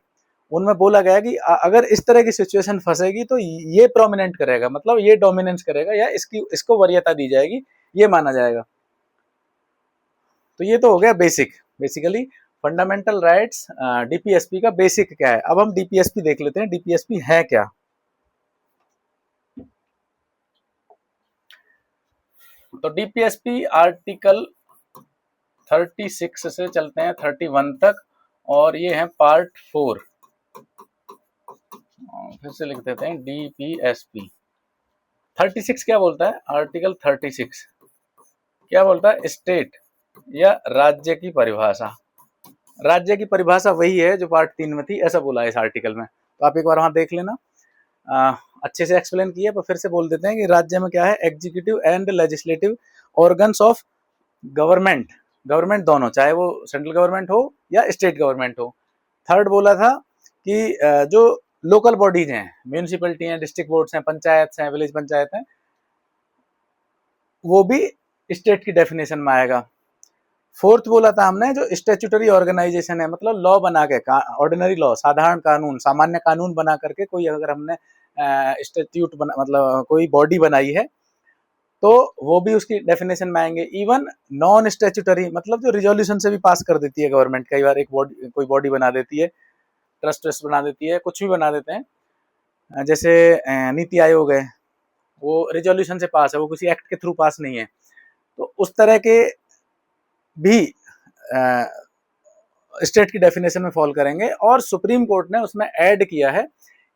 उनमें बोला गया कि अगर इस तरह की सिचुएशन फंसेगी तो ये प्रोमिनेंट करेगा, मतलब ये डोमिनेंस करेगा, या इसको वरीयता दी जाएगी, ये माना जाएगा। तो ये तो हो गया बेसिकली फंडामेंटल राइट्स। डीपीएसपी का बेसिक क्या है। अब हम डीपीएसपी देख लेते हैं, डीपीएसपी है क्या। तो डीपीएसपी आर्टिकल 36 से चलते हैं 31 तक, और ये है पार्ट 4। फिर से लिख देते हैं डीपीएसपी 36 क्या बोलता है। आर्टिकल 36 क्या बोलता है, स्टेट या राज्य की परिभाषा। राज्य की परिभाषा वही है जो पार्ट 3 में थी, ऐसा बोला है इस आर्टिकल में। तो आप एक बार वहां देख लेना, अच्छे से एक्सप्लेन किया, पर फिर से बोल देते हैं कि राज्य में क्या है, executive and legislative organs of government, government दोनों, चाहे वो सेंट्रल गवर्नमेंट हो या स्टेट गवर्नमेंट हो। थर्ड बोला था कि जो लोकल बॉडीज हैं, म्यूनिसिपैलिटी हैं, डिस्ट्रिक्ट बोर्ड्स हैं, पंचायत हैं, विलेज पंचायत हैं, वो भी स्टेट की डेफिनेशन में आएगा। फोर्थ बोला था हमने जो स्टैट्यूटरी ऑर्गेनाइजेशन है, मतलब लॉ बना के, ऑर्डिनरी लॉ, साधारण कानून, सामान्य कानून बना करके कोई अगर हमने स्टैट्यूट बना, मतलब कोई बॉडी बनाई है, तो वो भी उसकी डेफिनेशन में आएंगे। इवन नॉन स्टैट्यूटरी, मतलब जो रिजोल्यूशन से भी पास कर देती है गवर्नमेंट, कई बार एक बॉडी, कोई बॉडी बना देती है, ट्रस्ट बना देती है, कुछ भी बना देते हैं। जैसे नीति आयोग है, वो रिजोल्यूशन से पास है, वो किसी एक्ट के थ्रू पास नहीं है। तो उस तरह के भी स्टेट की डेफिनेशन में फॉल करेंगे। और सुप्रीम कोर्ट ने उसमें ऐड किया है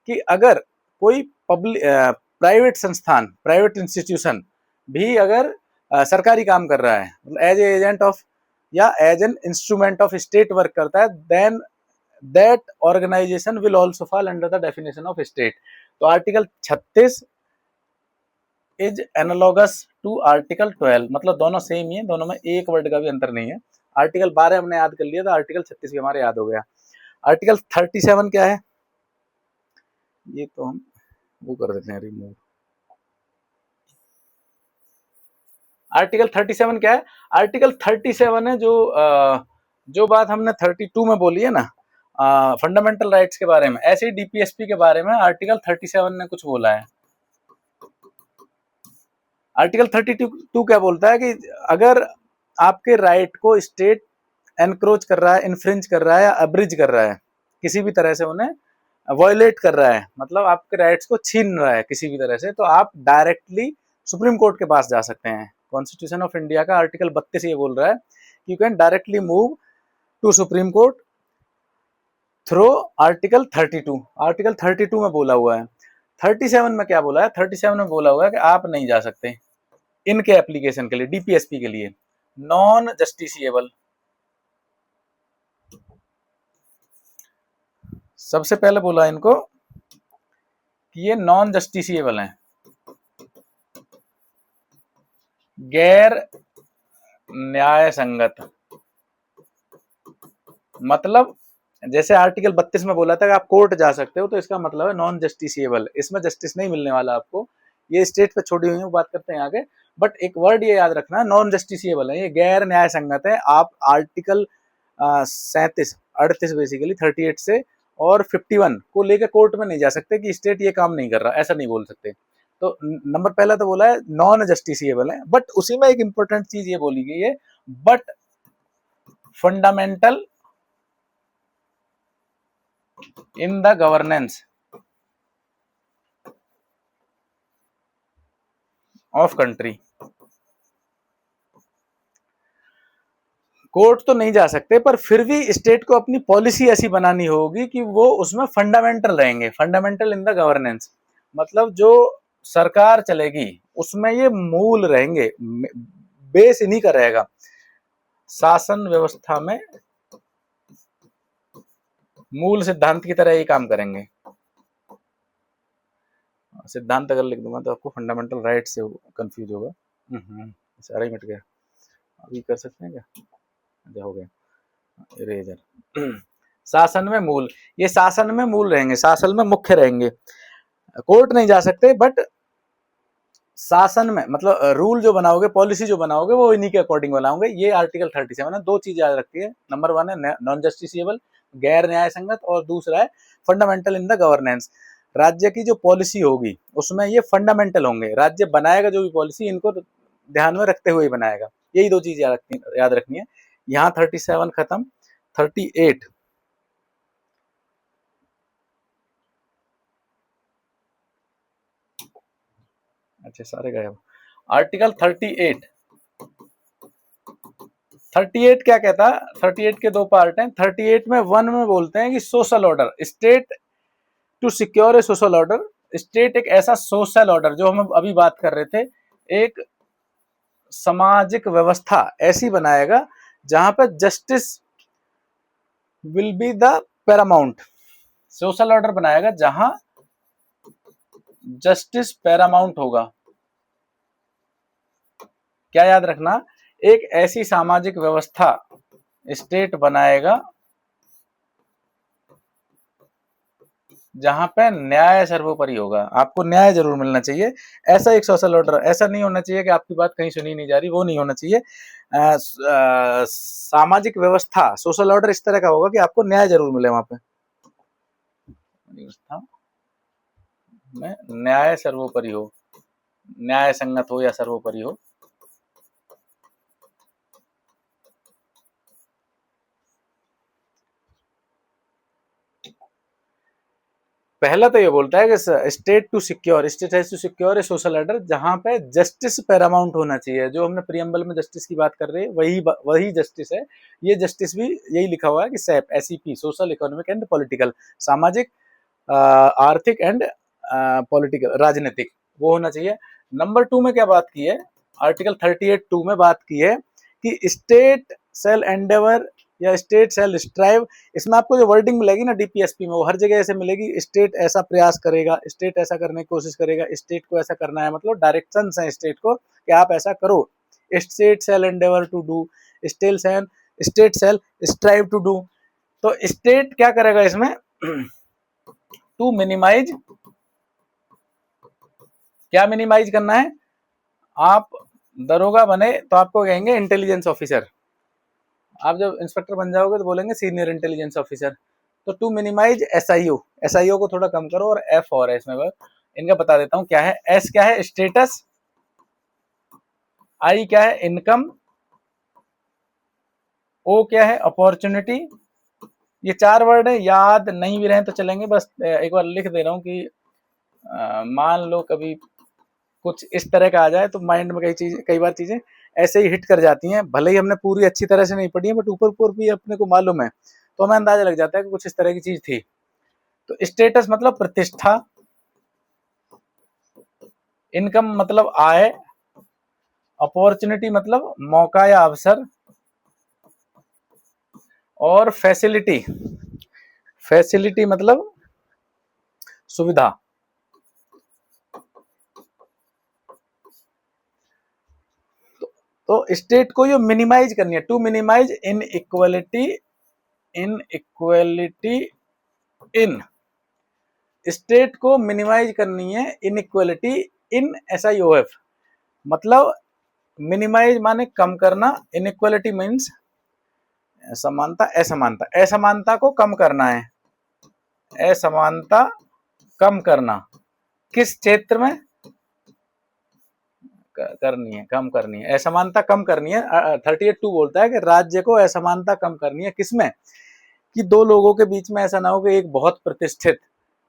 कि अगर कोई पब्लिक, प्राइवेट संस्थान, प्राइवेट इंस्टीट्यूशन भी अगर सरकारी काम कर रहा है, मतलब एज ए एजेंट ऑफ या as an instrument of state work करता है, then that organization will also fall under the definition of state. तो article 36 is analogous to article 12, मतलब दोनों सेम ही है, दोनों में एक वर्ड का भी अंतर नहीं है। आर्टिकल 12 हमने याद कर लिया था, आर्टिकल 36 भी हमारे याद हो गया। आर्टिकल 37 क्या है, ये तो हम वो कर देते हैं रिमूव। आर्टिकल 37 क्या है, आर्टिकल 37 है जो बात हमने 32 में बोली है ना फंडामेंटल राइट्स के बारे में, ऐसे ही डीपीएसपी के बारे में आर्टिकल 37 ने कुछ बोला है। आर्टिकल 32 क्या बोलता है कि अगर आपके राइट को स्टेट एनक्रोच कर रहा है, इन्फ्रिंज कर रहा है या अब्रिज कर रहा है, किसी भी तरह से उन्हें वायलेट कर रहा है, मतलब आपके राइट्स को छीन रहा है किसी भी तरह से, तो आप डायरेक्टली सुप्रीम कोर्ट के पास जा सकते हैं। कॉन्स्टिट्यूशन ऑफ इंडिया का आर्टिकल 32 ये बोल रहा है कि you can directly move to supreme court through article 32। Article 32 में बोला हुआ है। 37 में क्या बोला है, 37 में बोला हुआ है कि आप नहीं जा सकते इनके एप्लीकेशन के लिए, डीपीएसपी के लिए, नॉन जस्टिसिएबल। सबसे पहले बोला इनको कि ये नॉन जस्टिसिएबल हैं, गैर न्याय संगत। मतलब जैसे आर्टिकल 32 में बोला था कि आप कोर्ट जा सकते हो, तो इसका मतलब है नॉन जस्टिसिएबल, इसमें जस्टिस नहीं मिलने वाला आपको। ये स्टेट पे छोड़ी हुई है, बात करते हैं आगे, बट एक वर्ड ये याद रखना, नॉन जस्टिसिएबल है, ये गैर न्याय संगत है। आप आर्टिकल 37 38 बेसिकली 38 से और 51 को लेकर कोर्ट में नहीं जा सकते कि स्टेट ये काम नहीं कर रहा, ऐसा नहीं बोल सकते। तो नंबर पहला तो बोला है नॉन जस्टिसिएबल है, बट उसी में एक इंपॉर्टेंट चीज ये बोली गई है, but fundamental in the governance of country. Court तो नहीं जा सकते, पर फिर भी स्टेट को अपनी पॉलिसी ऐसी बनानी होगी कि वो उसमें फंडामेंटल रहेंगे, फंडामेंटल इन द गवर्नेंस, मतलब जो सरकार चलेगी उसमें ये मूल रहेंगे, बेस इन्हीं का रहेगा। शासन व्यवस्था में मूल सिद्धांत की तरह ये काम करेंगे। सिद्धांत अगर लिख दूंगा तो आपको फंडामेंटल राइट से कंफ्यूज होगा। सारा ही मिट गया, अभी कर सकते हैं क्या, हो गया इरेजर। शासन में मूल, ये शासन में मूल रहेंगे, शासन में मुख्य रहेंगे, कोर्ट नहीं जा सकते, बट शासन में मतलब रूल जो बनाओगे, पॉलिसी जो बनाओगे, वो इन्हीं के अकॉर्डिंग बनाओगे। ये आर्टिकल 37 है। दो चीज याद रखती है, नंबर 1 है नॉन जस्टिसिएबल, गैर न्याय संगत, और दूसरा है फंडामेंटल इन द गवर्नेंस। राज्य की जो पॉलिसी होगी उसमें ये फंडामेंटल होंगे, राज्य बनाएगा जो भी पॉलिसी, इनको ध्यान में रखते हुए बनाएगा। यही दो चीज याद रखनी है। यहाँ 37 खत्म, 38 अच्छा सारे गए। आर्टिकल 38 क्या कहता है, 38 के दो पार्ट हैं। 38 में 1 में बोलते हैं कि social order, state to secure a social order, state एक ऐसा सोशल ऑर्डर, जो हम अभी बात कर रहे थे, एक सामाजिक व्यवस्था ऐसी बनाएगा जहां पर justice will be the Paramount. Social order बनाएगा जहां जस्टिस पैरामाउंट होगा। क्या याद रखना, एक ऐसी सामाजिक व्यवस्था स्टेट बनाएगा जहां पे न्याय सर्वोपरि होगा। आपको न्याय जरूर मिलना चाहिए, ऐसा एक सोशल ऑर्डर, ऐसा नहीं होना चाहिए कि आपकी बात कहीं सुनी नहीं जा रही, वो नहीं होना चाहिए। सामाजिक व्यवस्था, सोशल ऑर्डर इस तरह का होगा कि आपको न्याय जरूर मिले वहां पे, व्यवस्था में न्याय सर्वोपरि हो, न्याय संगत हो या सर्वोपरि हो। पहला तो ये बोलता है कि state to secure, state has to secure a social order जहां पे जस्टिस पैरामाउंट होना चाहिए। जो हमने प्रियम्बल में जस्टिस की बात कर रहे हैं, वही जस्टिस है। ये जस्टिस भी यही लिखा हुआ है कि सैप, SEP, social, economic and political, सामाजिक, आर्थिक एंड पॉलिटिकल, राजनीतिक, वो होना चाहिए। नंबर 2 में क्या बात की है, आर्टिकल 38(2) में बात की है कि स्टेट शैल एंडेवर या स्टेट शैल स्ट्राइव, इसमें आपको जो वर्डिंग मिलेगी ना डीपीएसपी में, वो हर जगह ऐसे मिलेगी, स्टेट ऐसा प्रयास करेगा, स्टेट ऐसा करने की कोशिश करेगा, स्टेट को ऐसा करना है, मतलब डायरेक्शंस हैं स्टेट को कि आप ऐसा करो। State shall endeavour to do, state shall strive to do. तो स्टेट क्या करेगा इसमें, टू मिनिमाइज, क्या मिनिमाइज करना है, आप दरोगा बने तो आपको कहेंगे इंटेलिजेंस ऑफिसर, आप जब इंस्पेक्टर बन जाओगे तो बोलेंगे सीनियर इंटेलिजेंस ऑफिसर। तो टू मिनिमाइज एसआईओ, एसआईओ को थोड़ा कम करो, और एफ और है इसमें, इनका बता देता हूं क्या है। एस क्या है, स्टेटस, आई क्या है, इनकम, ओ क्या है, अपॉर्चुनिटी। ये 4 वर्ड है, याद नहीं भी रहे तो चलेंगे, बस एक बार लिख दे रहा हूं कि मान लो कभी कुछ इस तरह का आ जाए तो माइंड में कई बार चीजें ऐसे ही हिट कर जाती हैं, भले ही हमने पूरी अच्छी तरह से नहीं पढ़ी है, बट ऊपर ऊपर भी अपने को मालूम है, तो हमें अंदाजा लग जाता है कि कुछ इस तरह की चीज थी। तो स्टेटस मतलब प्रतिष्ठा, इनकम मतलब आय, अपॉर्चुनिटी मतलब मौका या अवसर, और फैसिलिटी, फैसिलिटी मतलब सुविधा। तो स्टेट को ये मिनिमाइज करनी है, to minimise in equality, in equality in, state को मिनिमाइज करनी है इनइक्वलिटी इन एसआईओएफ, मतलब मिनिमाइज माने कम करना, इनइक्वलिटी मीन्स समानता, असमानता, असमानता को कम करना है, असमानता कम करना, किस क्षेत्र में करनी है, कम करनी है, असमानता कम करनी है। 38(2) बोलता है कि राज्य को असमानता कम करनी है, किसमें, कि दो लोगों के बीच में ऐसा ना हो कि एक बहुत प्रतिष्ठित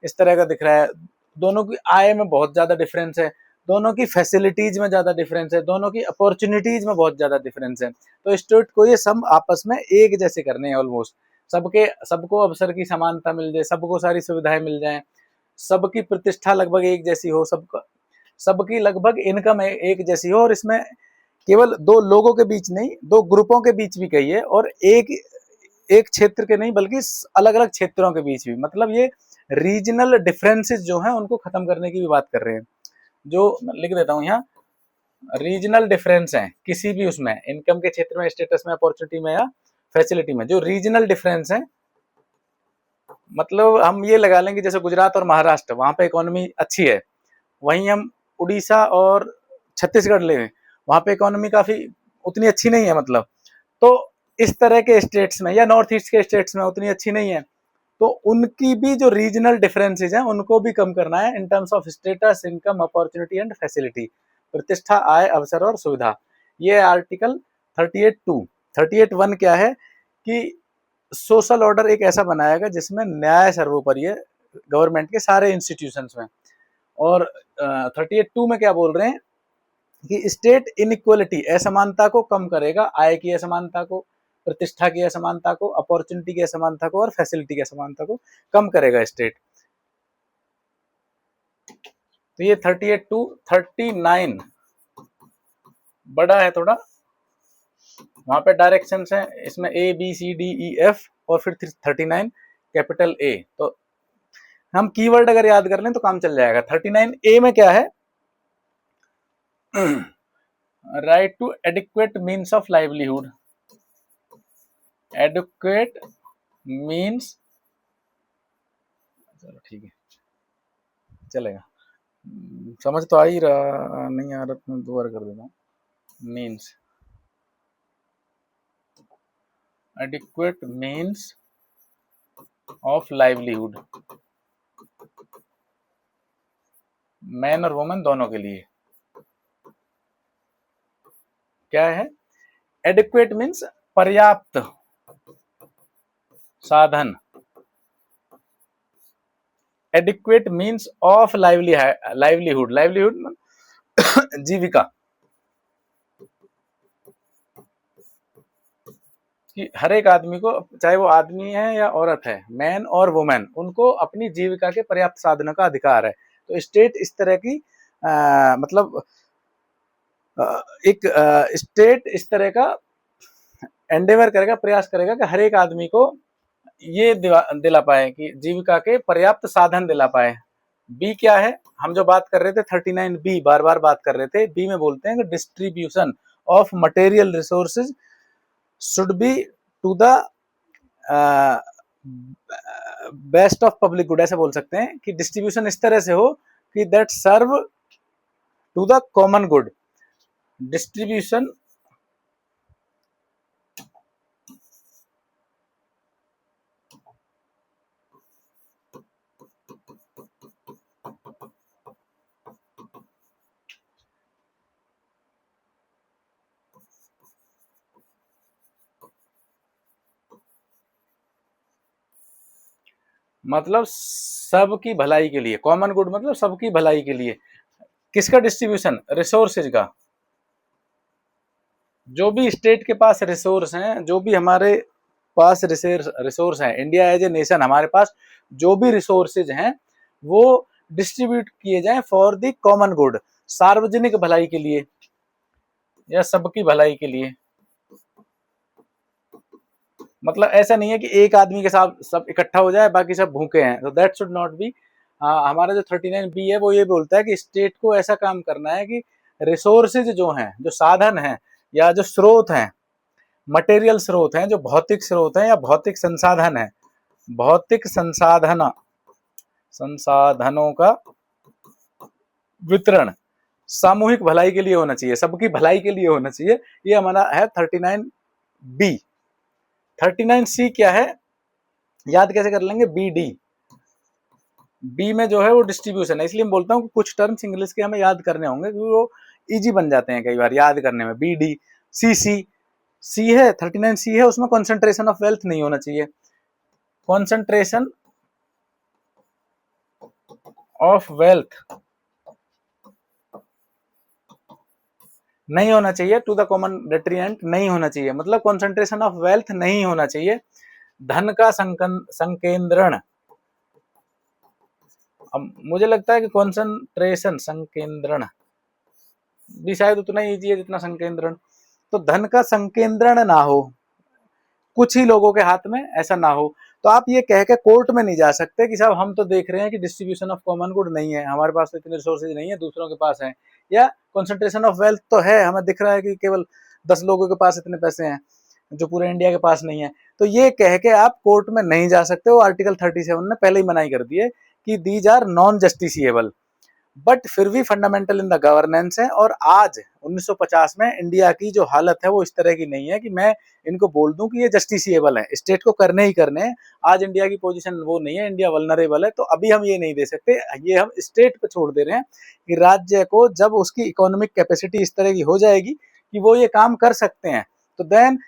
इस तरह का दिख रहा है, दोनों की आय में बहुत ज्यादा डिफरेंस है, दोनों की फैसिलिटीज में ज्यादा डिफरेंस है, दोनों की अपॉर्चुनिटीज में बहुत ज्यादा डिफरेंस है। तो स्टेट को ये सब आपस में एक जैसे करने हैं, ऑलमोस्ट सबको अवसर की समानता मिल जाए, सबको सारी सुविधाएं मिल जाएं, सबकी प्रतिष्ठा लगभग एक जैसी हो, सबकी लगभग इनकम एक जैसी हो, और इसमें केवल दो लोगों के बीच नहीं, दो ग्रुपों के बीच भी कहिए, और एक क्षेत्र के नहीं बल्कि अलग अलग क्षेत्रों के बीच भी, मतलब ये रीजनल डिफरेंसेस जो हैं उनको खत्म करने की भी बात कर रहे हैं। जो लिख देता हूं यहाँ, रीजनल डिफरेंस है किसी भी उसमें, इनकम के क्षेत्र में, स्टेटस में, अपॉर्चुनिटी में या फैसिलिटी में, जो रीजनल डिफरेंस है, मतलब हम ये लगा लेंगे जैसे गुजरात और महाराष्ट्र, वहां पे इकोनॉमी अच्छी है, वहीं हम उड़ीसा और छत्तीसगढ़ ले, वहां पे इकोनॉमी काफी उतनी अच्छी नहीं है, मतलब तो इस तरह के स्टेट्स में या नॉर्थ ईस्ट के स्टेट्स में उतनी अच्छी नहीं है, तो उनकी भी जो रीजनल डिफरेंसेस हैं उनको भी कम करना है in terms of status, income, opportunity and facility, प्रतिष्ठा, आय, अवसर और सुविधा। ये आर्टिकल 38(2). 38(1) क्या है कि सोशल ऑर्डर एक ऐसा बनाएगा जिसमें न्याय सर्वोपरि है गवर्नमेंट के सारे इंस्टीट्यूशंस में। और 38(2) में क्या बोल रहे हैं कि स्टेट इनइक्वलिटी, असमानता को कम करेगा, आय की असमानता को, प्रतिष्ठा की असमानता को, अपॉर्चुनिटी की असमानता को और फैसिलिटी की असमानता को कम करेगा स्टेट। तो ये 38(2). 39 बड़ा है थोड़ा, वहां पे डायरेक्शन है, इसमें ABCDEF और फिर 39 कैपिटल A। तो हम कीवर्ड अगर याद कर लें तो काम चल जाएगा। 39A में क्या है, right to adequate means of livelihood, adequate means, चलो ठीक है चलेगा, समझ तो आ ही रहा, नहीं आ रहा तो मैं दोबारा कर देता हूँ। Means, adequate means of livelihood, man और वुमेन दोनों के लिए। क्या है, एडिक्वेट मीन्स पर्याप्त साधन, adequate means of livelihood, livelihood जीविका, कि हर एक आदमी को, चाहे वो आदमी है या औरत है, मैन और वुमेन, उनको अपनी जीविका के पर्याप्त साधनों का अधिकार है। तो स्टेट इस तरह की मतलब एक स्टेट इस तरह का एंडेवर करेगा, प्रयास करेगा कि हर एक आदमी को ये दिला पाए कि जीविका के पर्याप्त साधन दिला पाए। बी क्या है, हम जो बात कर रहे थे 39 बी, बार बार बात कर रहे थे, बी में बोलते हैं कि distribution of material resources should be to the best of public good, ऐसे बोल सकते हैं कि डिस्ट्रीब्यूशन इस तरह से हो कि that serve to the common good. Distribution मतलब सबकी भलाई के लिए, कॉमन गुड मतलब सबकी भलाई के लिए। किसका डिस्ट्रीब्यूशन, रिसोर्सेज का। जो भी स्टेट के पास रिसोर्स हैं, जो भी हमारे पास रिसोर्स हैं, इंडिया एज ए नेशन, हमारे पास जो भी रिसोर्सेज हैं वो डिस्ट्रीब्यूट किए जाएं फॉर द कॉमन गुड, सार्वजनिक भलाई के लिए या सबकी भलाई के लिए। मतलब ऐसा नहीं है कि एक आदमी के साथ सब इकट्ठा हो जाए बाकी सब भूखे हैं, तो दैट शुड नॉट बी। हमारा जो 39 बी है वो ये बोलता है कि स्टेट को ऐसा काम करना है कि रिसोर्सेज जो हैं, जो साधन हैं या जो स्रोत हैं, मटेरियल स्रोत हैं, जो भौतिक स्रोत हैं या भौतिक संसाधन हैं, भौतिक संसाधनों का वितरण सामूहिक भलाई के लिए होना चाहिए, सबकी भलाई के लिए होना चाहिए। ये हमारा है 39 बी। 39 सी क्या है, याद कैसे कर लेंगे, बी डी। बी में जो है वो डिस्ट्रीब्यूशन है, इसलिए मैं बोलता हूँ कि कुछ टर्म्स इंग्लिश के हमें याद करने होंगे क्योंकि वो इजी बन जाते हैं कई बार याद करने में। बी डी सी सी सी है, 39 सी है, उसमें कॉन्सेंट्रेशन ऑफ वेल्थ नहीं होना चाहिए, कॉन्सेंट्रेशन ऑफ वेल्थ नहीं होना चाहिए, टू द कॉमन डेट्रिएंट नहीं होना चाहिए, मतलब कॉन्सेंट्रेशन ऑफ वेल्थ नहीं होना चाहिए। धन का संकेंद्रण, अब मुझे लगता है कि कॉन्सेंट्रेशन संकेंद्रण भी शायद उतना ही ईजी है जितना संकेंद्रण। तो धन का संकेंद्रण ना हो, कुछ ही लोगों के हाथ में ऐसा ना हो। तो आप ये कह के कोर्ट में नहीं जा सकते कि साहब हम तो देख रहे हैं कि डिस्ट्रीब्यूशन ऑफ कॉमन गुड नहीं है, हमारे पास तो इतने रिसोर्सेज नहीं है, दूसरों के पास है, या कॉन्सेंट्रेशन ऑफ वेल्थ तो है, हमें दिख रहा है कि केवल 10 लोगों के पास इतने पैसे हैं जो पूरे इंडिया के पास नहीं है। तो ये कह के आप कोर्ट में नहीं जा सकते हो, आर्टिकल 37 ने पहले ही मनाही कर दी है कि these are non justiciable, but फिर भी फंडामेंटल इन द गवर्नेंस है। और आज 1950 में इंडिया की जो हालत है वो इस तरह की नहीं है कि मैं इनको बोल दूं कि ये जस्टिसिएबल है, स्टेट को करने ही करने हैं। आज इंडिया की पोजीशन वो नहीं है, इंडिया वल्नरेबल है, तो अभी हम ये नहीं दे सकते, ये हम स्टेट पे छोड़ दे रहे हैं कि राज्य को जब उसकी इकोनॉमिक कैपेसिटी इस तरह की हो जाएगी कि वो ये काम कर सकते हैं तो देन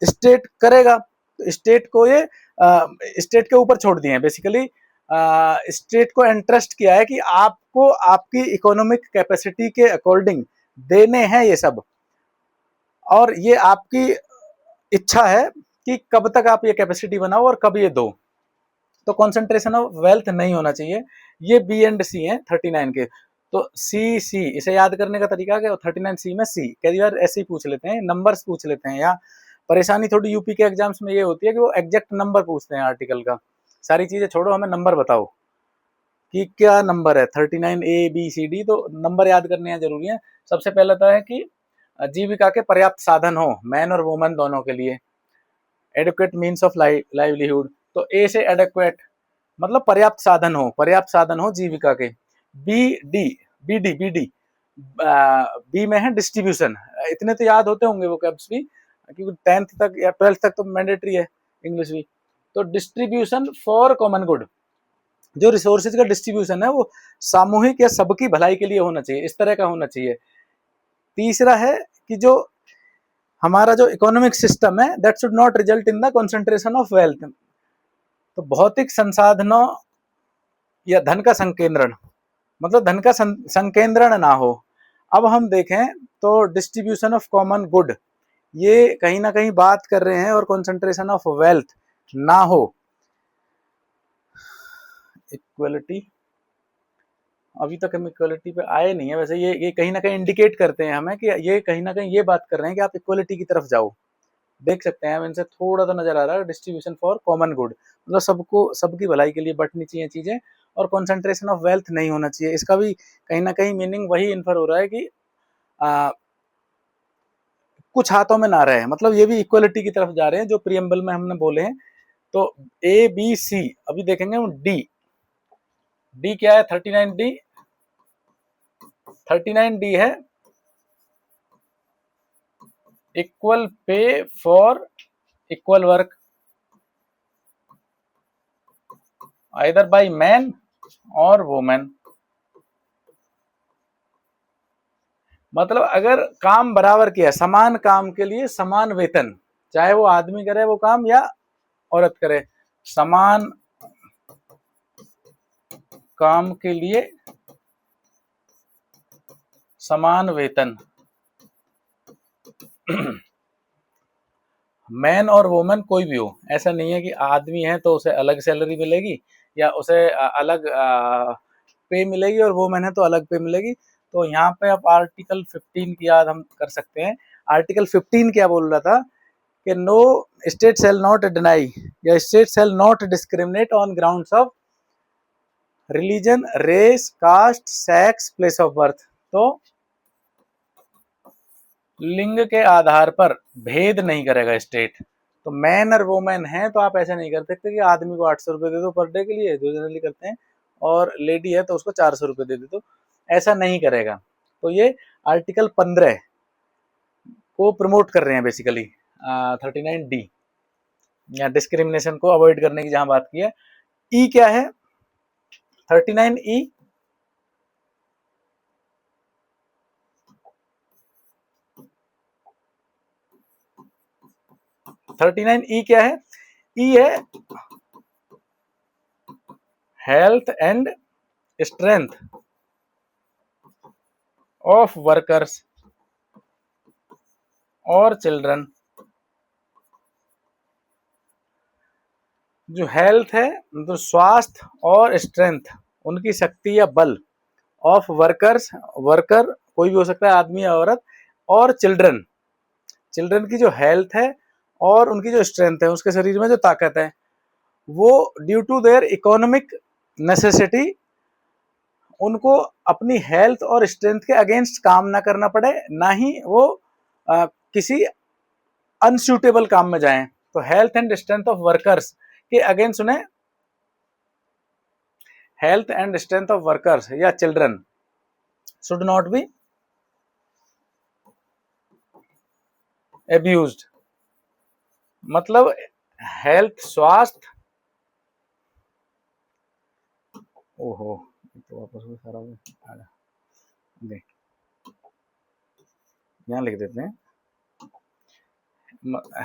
स्टेट करेगा। तो स्टेट को ये स्टेट के ऊपर छोड़ दिए हैं बेसिकली। स्टेट को इंटरेस्ट किया है कि आपको आपकी इकोनॉमिक कैपेसिटी के अकॉर्डिंग देने हैं ये सब, और ये आपकी इच्छा है कि कब तक आप ये कैपेसिटी बनाओ और कब ये दो। तो कॉन्सेंट्रेशन ऑफ वेल्थ नहीं होना चाहिए। ये बी एंड सी है 39 के। तो सी सी इसे याद करने का तरीका क्या, 39 सी में सी कई बार ऐसे ही पूछ लेते हैं, नंबर्स पूछ लेते हैं, या परेशानी थोड़ी यूपी के एग्जाम्स में ये होती है कि वो एग्जैक्ट नंबर पूछते हैं आर्टिकल का। सारी चीजें छोड़ो, हमें नंबर बताओ कि क्या नंबर है 39 ए बी सी डी। तो नंबर याद करने जरूरी है। सबसे पहले तो है कि जीविका के पर्याप्त साधन हो मैन और वुमन दोनों के लिए, एडुकेट मीन्स ऑफ लाइवलीहुड। तो ए से एडुकेट मतलब पर्याप्त साधन हो जीविका के। B D B D B D B में है डिस्ट्रीब्यूशन। इतने तो याद होते होंगे वो कैप्स भी, क्योंकि 10th तक या 12th तक तो मैंडेटरी है इंग्लिश भी। तो डिस्ट्रीब्यूशन फॉर कॉमन गुड, जो रिसोर्सेज का डिस्ट्रीब्यूशन है वो सामूहिक या सबकी भलाई के लिए होना चाहिए, इस तरह का होना चाहिए। तीसरा है कि जो हमारा जो इकोनॉमिक सिस्टम है that should not result in the concentration of wealth. तो भौतिक संसाधनों या धन का संकेंद्रण मतलब धन का संकेंद्रण ना हो। अब हम देखें तो डिस्ट्रीब्यूशन ऑफ कॉमन गुड ये कहीं ना कहीं बात कर रहे हैं, और कंसंट्रेशन ऑफ वेल्थ ना हो। इक्वलिटी, अभी तक हम इक्वलिटी पे आए नहीं है वैसे। ये कहीं ना कहीं इंडिकेट करते हैं हमें कि ये कहीं ना कहीं ये बात कर रहे हैं कि आप इक्वलिटी की तरफ जाओ, देख सकते हैं हम, इनसे थोड़ा तो नजर आ रहा है, डिस्ट्रीब्यूशन फॉर कॉमन गुड, मतलब सबको, सबकी भलाई के लिए बंटनी चाहिए चीजें, और कॉन्सेंट्रेशन ऑफ वेल्थ नहीं होना चाहिए। इसका भी कहीं ना कहीं मीनिंग वही इन्फर हो रहा है कि कुछ हाथों में ना रहे, मतलब ये भी इक्वलिटी की तरफ जा रहे हैं जो प्रियम्बल में हमने बोले हैं। तो ए बी सी, अभी देखेंगे हम डी। डी क्या है? 39 डी, 39 डी है equal pay for equal work either by man और वुमेन। मतलब अगर काम बराबर किया, समान काम के लिए समान वेतन, चाहे वो आदमी करे वो काम या औरत करे, समान काम के लिए समान वेतन। मैन और वुमेन कोई भी हो, ऐसा नहीं है कि आदमी है तो उसे अलग सैलरी मिलेगी या उसे अलग पे मिलेगी, और वुमेन है तो अलग पे मिलेगी। तो यहाँ पे अब आर्टिकल 15 की याद हम कर सकते हैं। आर्टिकल 15 क्या बोल रहा था कि no state shall not deny या state shall not discriminate on grounds of religion, race, caste, sex, place of birth. तो लिंग के आधार पर भेद नहीं करेगा स्टेट। तो मैन और वोमेन है तो आप ऐसा नहीं कर सकते कि आदमी को 800 रुपये दे दो पर डे के लिए, जो जनरली करते हैं, और लेडी है तो उसको 400 रुपये दे दो, ऐसा नहीं करेगा। तो ये आर्टिकल 15 को प्रमोट कर रहे हैं बेसिकली 39 डी, या डिस्क्रिमिनेशन को अवॉइड करने की जहां बात की है। ई क्या है? 39 ई, क्या है? ई है health and strength of workers और चिल्ड्रन। जो हेल्थ है, तो स्वास्थ्य और स्ट्रेंथ, उनकी शक्ति या बल, ऑफ वर्कर्स, वर्कर कोई भी हो सकता है, आदमी या औरत, और चिल्ड्रन, चिल्ड्रन की जो हेल्थ है और उनकी जो स्ट्रेंथ है, उसके शरीर में जो ताकत है, वो due to their economic necessity, उनको अपनी हेल्थ और स्ट्रेंथ के अगेंस्ट काम ना करना पड़े, ना ही वो किसी अनसूटेबल काम में जाएं। तो health and strength of workers के अगेंस्ट उन्हें, health and strength of workers या चिल्ड्रन शुड नॉट बी एब्यूज्ड। मतलब हेल्थ, स्वास्थ्य, ओहो तो वापस वो सारा देख, यहाँ लिख देते हैं,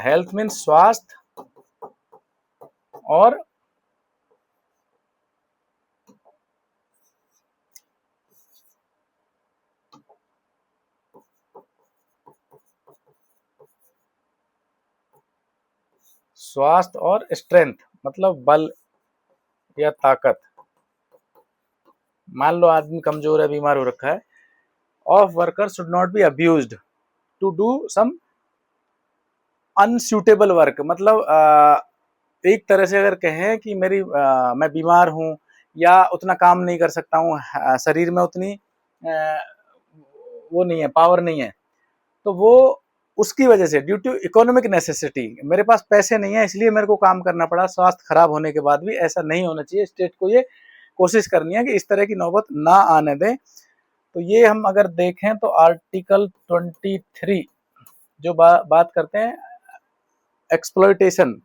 हेल्थ मीन स्वास्थ्य और स्वास्थ्य और स्ट्रेंथ, मतलब बल या ताकत। मान लो आदमी कमजोर है, बीमार हो रखा है, of worker should not be abused to do some unsuitable work. मतलब एक तरह से अगर कहें कि मैं बीमार हूं या उतना काम नहीं कर सकता हूँ, शरीर में उतनी वो नहीं है, पावर नहीं है, तो वो उसकी वजह से ड्यू टू इकोनॉमिक नेसेसिटी, मेरे पास पैसे नहीं है इसलिए मेरे को काम करना पड़ा, स्वास्थ्य खराब होने के बाद भी, ऐसा नहीं होना चाहिए। स्टेट को ये कोशिश करनी है कि इस तरह की नौबत ना आने दें। तो ये हम अगर देखें तो आर्टिकल 23 जो बात करते हैं एक्सप्लॉयटेशन,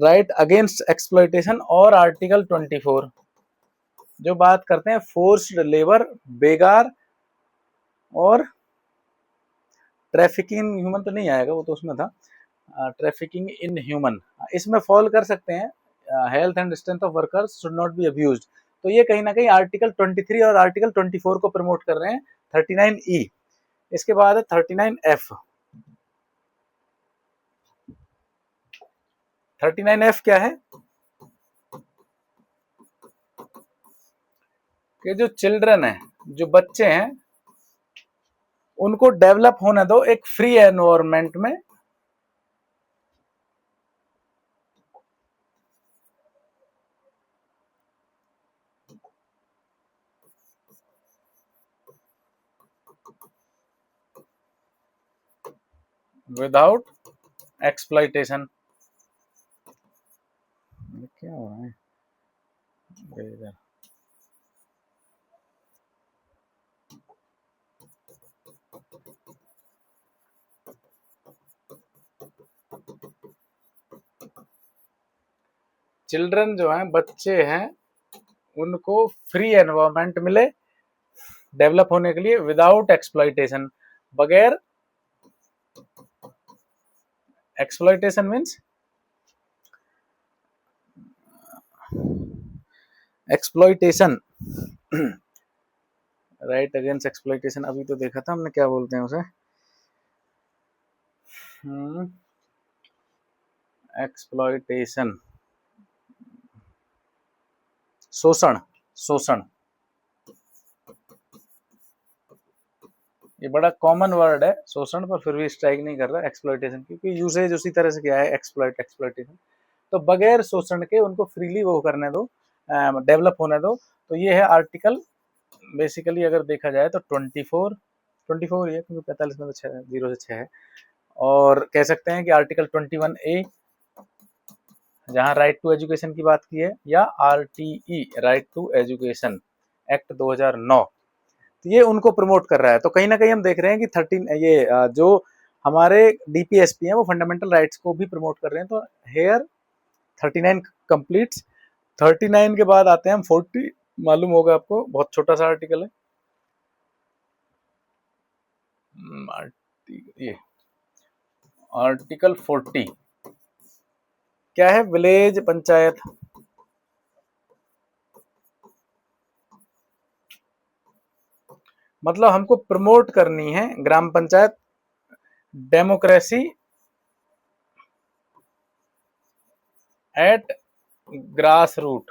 राइट अगेंस्ट एक्सप्लॉयटेशन, और आर्टिकल 24 जो बात करते हैं फोर्स्ड लेबर, बेगार और ट्रैफिकिंग ह्यूमन, तो नहीं आएगा वो तो उसमें था, ट्रैफिकिंग इन ह्यूमन, इसमें फॉल कर सकते हैं। Health and strength of workers should not be abused. तो ये कहीं ना कहीं आर्टिकल 23 और आर्टिकल 24 को प्रमोट कर रहे हैं। 39 ई, इसके बाद है 39 एफ। 39 एफ क्या है कि जो चिल्ड्रन है, जो बच्चे हैं, उनको डेवलप होने दो एक फ्री एनवायरनमेंट में, विदाउट एक्सप्लॉइटेशन। क्या हो रहा है इधर? चिल्ड्रन जो हैं, बच्चे हैं, उनको फ्री एनवायरनमेंट मिले डेवलप होने के लिए विदाउट एक्सप्लॉइटेशन। बगैर exploitation means exploitation, right against exploitation. अभी तो देखा था हमने, क्या बोलते हैं उसे, एक्सप्लॉइटेशन, शोषण, शोषण। ये बड़ा कॉमन वर्ड है शोषण, पर फिर भी स्ट्राइक नहीं कर रहा एक्सप्लॉइटेशन, क्योंकि यूसेज उसी तरह से क्या है, एक्सप्लॉइट, एक्सप्लॉइटेशन। तो बगैर शोषण के उनको फ्रीली वो करने दो, डेवलप होने दो। तो ये है आर्टिकल, बेसिकली अगर देखा जाए तो 24 ही है, क्योंकि 45 में तो 0 से 6 है। और कह सकते हैं कि आर्टिकल 21A, जहां राइट टू एजुकेशन की बात की है, या RTE, right to education act 2009, तो ये उनको प्रमोट कर रहा है। तो कहीं ना कहीं हम देख रहे हैं कि 13 ये जो हमारे DPSP हैं वो फंडामेंटल राइट्स को भी प्रमोट कर रहे हैं। तो हेयर 39 कंप्लीट्स। 39 के बाद आते हैं हम 40, मालूम होगा आपको, बहुत छोटा सा आर्टिकल है। ये आर्टिकल 40 क्या है, विलेज पंचायत। मतलब हमको प्रमोट करनी है ग्राम panchayat democracy at grass root,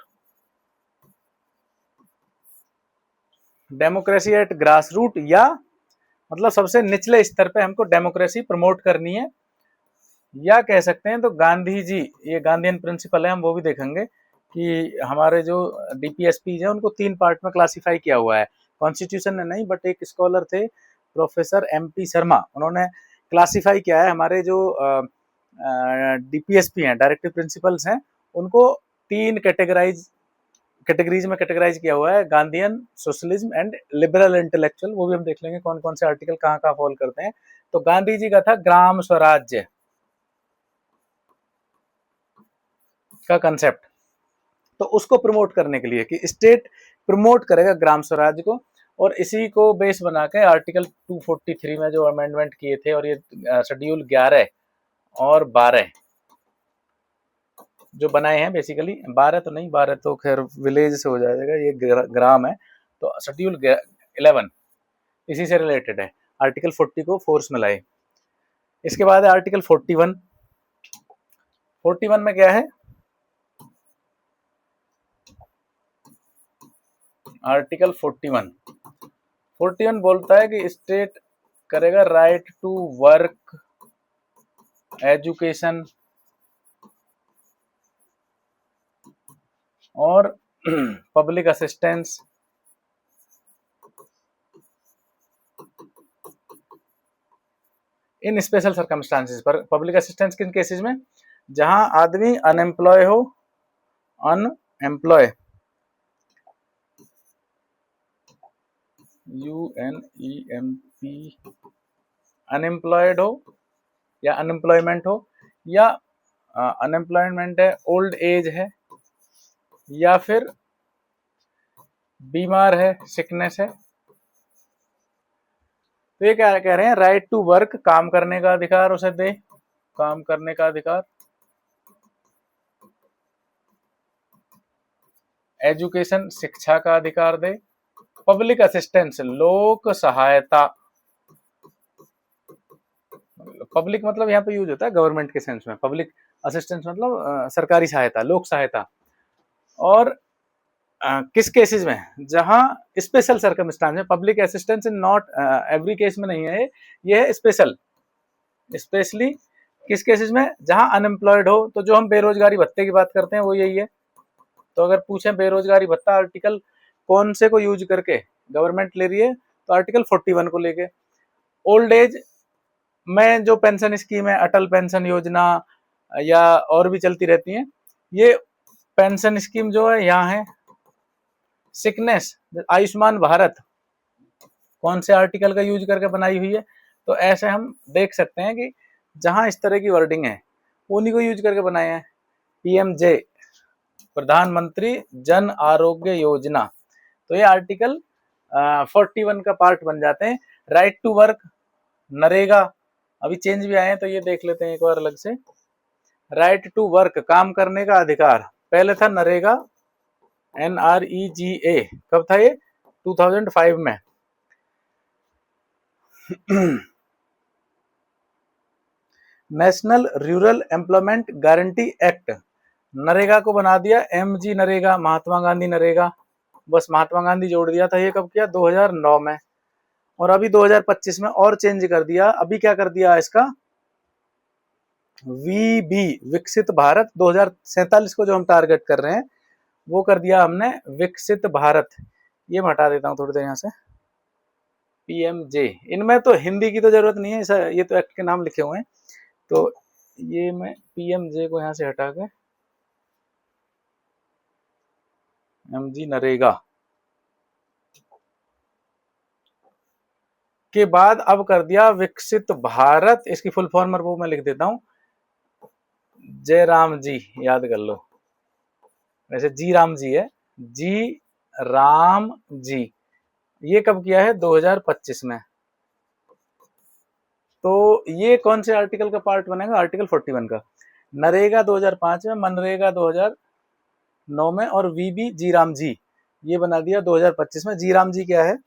democracy at grass root, या मतलब सबसे निचले स्तर पे हमको डेमोक्रेसी प्रमोट करनी है। या कह सकते हैं तो गांधी जी, ये गांधीयन प्रिंसिपल है, हम वो भी देखेंगे कि हमारे जो DPSP हैं उनको 3 पार्ट में क्लासिफाई किया हुआ है। कॉन्स्टिट्यूशन ने नहीं, बट एक स्कॉलर थे प्रोफेसर MP शर्मा, उन्होंने क्लासिफाई किया है हमारे जो DPSP हैं, डायरेक्टिव प्रिंसिपल्स हैं, उनको 3 कैटेगरीज में कैटेगराइज किया हुआ है, Gandhian, socialism and liberal intellectual. वो भी हम देख लेंगे कौन कौन से आर्टिकल कहाँ कहाँ फॉल करते हैं। तो गांधी जी का था ग्राम स्वराज्य का कंसेप्ट, तो उसको प्रमोट करने के लिए कि स्टेट प्रमोट करेगा ग्राम स्वराज को, और इसी को बेस बना के आर्टिकल 243 में जो अमेंडमेंट किए थे, और ये शेड्यूल 11 और 12 जो बनाए हैं, बेसिकली 12 तो नहीं, 12 तो खैर विलेज से हो जाएगा, ये ग्राम है। तो शेड्यूल 11 इसी से रिलेटेड है, आर्टिकल 40 को फोर्स में लाए। इसके बाद है आर्टिकल 41। 41 में क्या है, आर्टिकल 41 बोलता है कि स्टेट करेगा राइट टू वर्क, एजुकेशन और public assistance in special circumstances पर। पब्लिक असिस्टेंस किन केसेस में, जहां आदमी अनएम्प्लॉय हो, अनएम्प्लॉय, UNEMP, अनएम्प्लॉयड हो या अनएम्प्लॉयमेंट हो, या अनएम्प्लॉयमेंट है, ओल्ड एज है, या फिर बीमार है, सिकनेस है। तो ये क्या कह रहे हैं, राइट टू वर्क, काम करने का अधिकार उसे दे, काम करने का अधिकार, एजुकेशन, शिक्षा का अधिकार दे, पब्लिक असिस्टेंस, लोक सहायता। पब्लिक मतलब यहाँ पे यूज होता है गवर्नमेंट के सेंस में, पब्लिक असिस्टेंस मतलब सरकारी सहायता, लोक सहायता। और किस केसेस में, जहां स्पेशल सर्कमस्टांस में, public assistance in not every case में नहीं है, ये है स्पेशल, स्पेशली किस केसेस में, जहां अनएम्प्लॉयड हो। तो जो हम बेरोजगारी भत्ते की बात करते हैं वो यही है। तो अगर पूछें बेरोजगारी भत्ता आर्टिकल कौन से को यूज करके गवर्नमेंट ले रही है, तो आर्टिकल 41 को लेके। ओल्ड एज में जो पेंशन स्कीम है, अटल पेंशन योजना या और भी चलती रहती हैं, ये पेंशन स्कीम जो है यहाँ है सिकनेस, आयुष्मान भारत कौन से आर्टिकल का यूज करके बनाई हुई है। तो ऐसे हम देख सकते हैं कि जहां इस तरह की वर्डिंग है उन्हीं को यूज करके बनाए हैं। पीएमजे, प्रधानमंत्री जन आरोग्य योजना, तो ये आर्टिकल 41 का पार्ट बन जाते हैं। राइट टू वर्क, नरेगा, अभी चेंज भी आए हैं तो ये देख लेते हैं एक बार अलग से। राइट टू वर्क, काम करने का अधिकार, पहले था नरेगा, NREGA, कब था ये? 2005 में। National rural employment guarantee act, NREGA को बना दिया MG नरेगा, महात्मा गांधी नरेगा, बस महात्मा गांधी जोड़ दिया था। ये कब किया? 2009 में। और अभी 2025 में और चेंज कर दिया। अभी क्या कर दिया इसका? VB, विकसित भारत 2047 को जो हम टारगेट कर रहे हैं वो कर दिया हमने विकसित भारत। ये मैं हटा देता हूँ थोड़ी देर यहाँ से। PMJ, इनमें तो हिंदी की तो जरूरत नहीं है, ऐसा ये तो एक्ट के नाम लिखे हुए हैं, तो ये मैं PMJ को यहाँ से हटा के MG नरेगा के बाद अब कर दिया विकसित भारत। इसकी फुल फॉर्म वो मैं लिख देता हूँ, जयराम जी, याद कर लो। वैसे जी राम जी है, जी राम जी। ये कब किया है? 2025 में। तो ये कौन से आर्टिकल का पार्ट बनेगा? आर्टिकल 41 का। नरेगा 2005 में, मनरेगा 2009 में, और VB जी राम जी ये बना दिया 2025 में। जी राम जी क्या है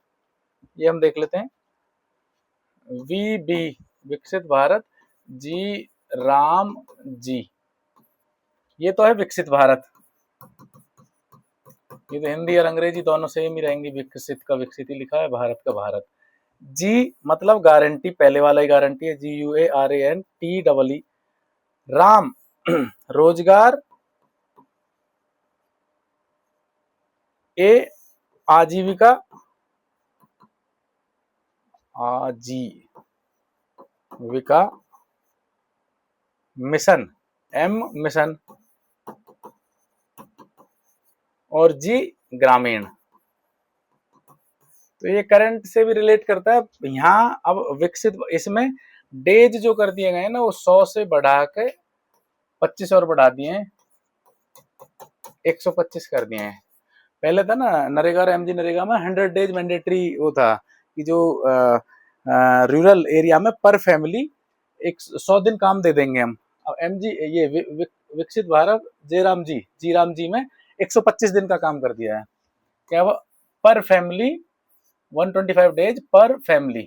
ये हम देख लेते हैं। VB, विकसित भारत, जी राम जी, ये तो है विकसित भारत। ये तो हिंदी और अंग्रेजी दोनों सेम ही रहेंगी, विकसित का विकसित ही लिखा है, भारत का भारत। जी मतलब गारंटी, पहले वाला ही गारंटी है, GUARANTEE। राम रोजगार, A आजीविका, आजीविका मिशन, M मिशन, और G ग्रामीण। तो ये करंट से भी रिलेट करता है। यहाँ अब विकसित, इसमें डेज जो कर दिए गए ना वो 100 से बढ़ा के 25 और बढ़ा दिए हैं, 125 कर दिए हैं। पहले था ना नरेगा और MG नरेगा में 100 डेज मैंडेटरी वो था कि जो रूरल एरिया में पर फैमिली 100 दिन काम दे देंगे हम। अब MG ये विकसित भारत जी राम जी में 125 दिन का काम कर दिया है। क्या वो पर फैमिली 125 डेज पर फैमिली।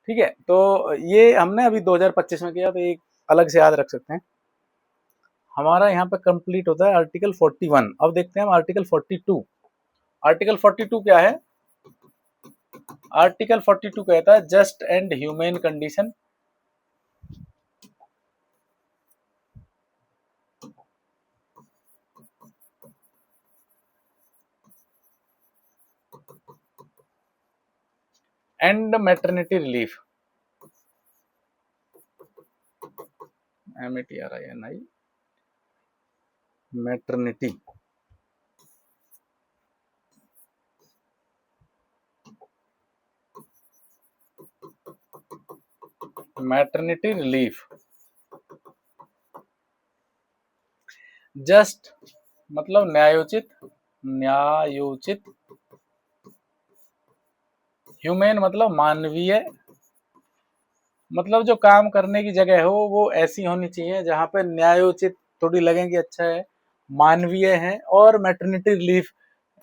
ठीक है, तो ये हमने अभी 2025 में किया, तो एक अलग से याद रख सकते हैं। हमारा यहाँ पे कंप्लीट होता है आर्टिकल 41। अब देखते हैं हम आर्टिकल 42। आर्टिकल 42 क्या है? आर्टिकल 42 कहता है just and humane condition, and maternity relief, METRINI, maternity. Maternity relief, just मतलब न्यायोचित, न्यायोचित, ह्यूमेन मतलब मानवीय, मतलब जो काम करने की जगह हो वो ऐसी होनी चाहिए जहां पे न्यायोचित थोड़ी लगे कि अच्छा है, मानवीय है। और maternity relief,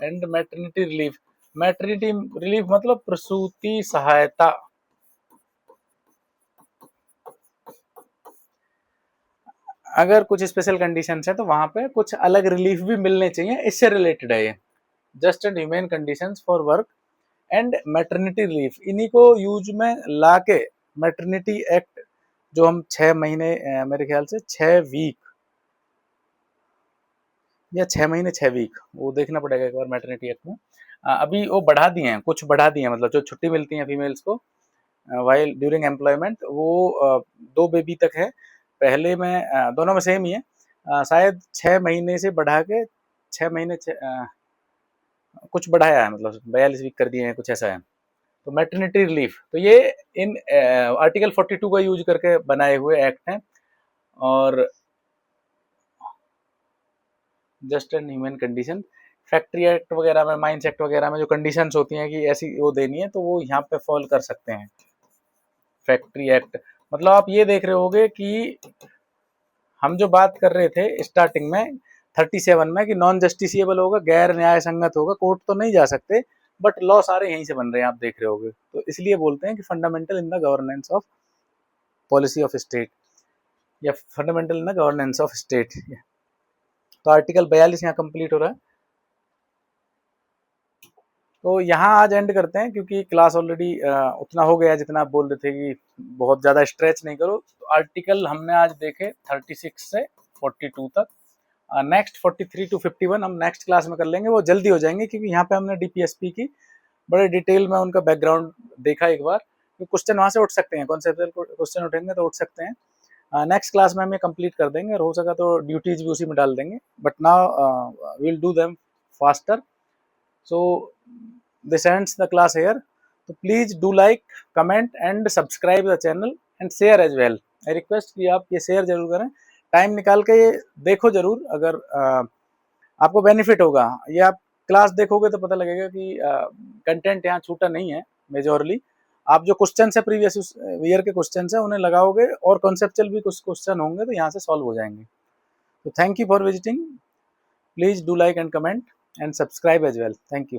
and maternity relief, maternity relief मतलब प्रसूति सहायता। अगर कुछ स्पेशल कंडीशन है तो वहां पे कुछ अलग रिलीफ भी मिलने चाहिए, इससे रिलेटेड है ये। Just and humane conditions for work and maternity relief, इन्हीं को यूज में लाके मैटरनिटी एक्ट जो हम 6 महीने, मेरे ख्याल से 6 वीक या 6 महीने 6 वीक, वो देखना पड़ेगा एक बार मैटरनिटी एक्ट में। अभी वो बढ़ा दिए हैं, कुछ बढ़ा दिए हैं, मतलब जो छुट्टी मिलती है फीमेल्स को वाइल ड्यूरिंग एम्प्लॉयमेंट, वो 2 बेबी तक है। पहले में दोनों में सेम ही है, शायद 6 महीने से बढ़ा के 6 महीने कुछ बढ़ाया है, मतलब 42 वीक कर दिए हैं, कुछ ऐसा है। तो मैटरनिटी रिलीफ, तो ये इन आर्टिकल 42 का यूज करके बनाए हुए एक्ट हैं। और just and human condition, factory act वगैरह में, माइंस एक्ट वगैरह में जो कंडीशंस होती हैं कि ऐसी वो देनी है, तो वो यहाँ पे फॉल कर सकते हैं। फैक्ट्री एक्ट मतलब आप ये देख रहे होगे कि हम जो बात कर रहे थे स्टार्टिंग में 37 में कि नॉन जस्टिसिएबल होगा, गैर न्याय संगत होगा, कोर्ट तो नहीं जा सकते, बट लॉ सारे यहीं से बन रहे हैं, आप देख रहे होगे। तो इसलिए बोलते हैं कि fundamental in the governance of policy of state, या fundamental in the governance of state. तो आर्टिकल 42 यहाँ कंप्लीट हो रहा है। तो यहाँ आज एंड करते हैं, क्योंकि क्लास ऑलरेडी उतना हो गया जितना आप बोल रहे थे कि बहुत ज़्यादा स्ट्रेच नहीं करो। तो आर्टिकल हमने आज देखे 36 से 42 तक। नेक्स्ट 43 टू 51 हम नेक्स्ट क्लास में कर लेंगे, वो जल्दी हो जाएंगे, क्योंकि यहाँ पे हमने डीपीएसपी की बड़े डिटेल में उनका बैकग्राउंड देखा एक बार। क्वेश्चन वहाँ से उठ सकते हैं, कॉन्सेप्चुअल क्वेश्चन उठेंगे तो उठ सकते हैं। नेक्स्ट क्लास में हम ये कंप्लीट कर देंगे, और हो सका तो ड्यूटीज भी उसी में डाल देंगे, but now will do them faster. So this ends the class here. So please do like, comment and subscribe the channel and share as well. I request कि आप ये शेयर जरूर करें, टाइम निकाल के ये देखो जरूर, अगर आपको बेनिफिट होगा। ये आप क्लास देखोगे तो पता लगेगा कि कंटेंट यहाँ छूटा नहीं है मेजोरली। आप जो क्वेश्चन है प्रीवियस ईयर के क्वेश्चन है उन्हें लगाओगे, और कॉन्सेप्चुअल भी कुछ क्वेश्चन होंगे तो यहाँ से सॉल्व हो जाएंगे। तो thank you for visiting, please do like and comment and subscribe as well. Thank you.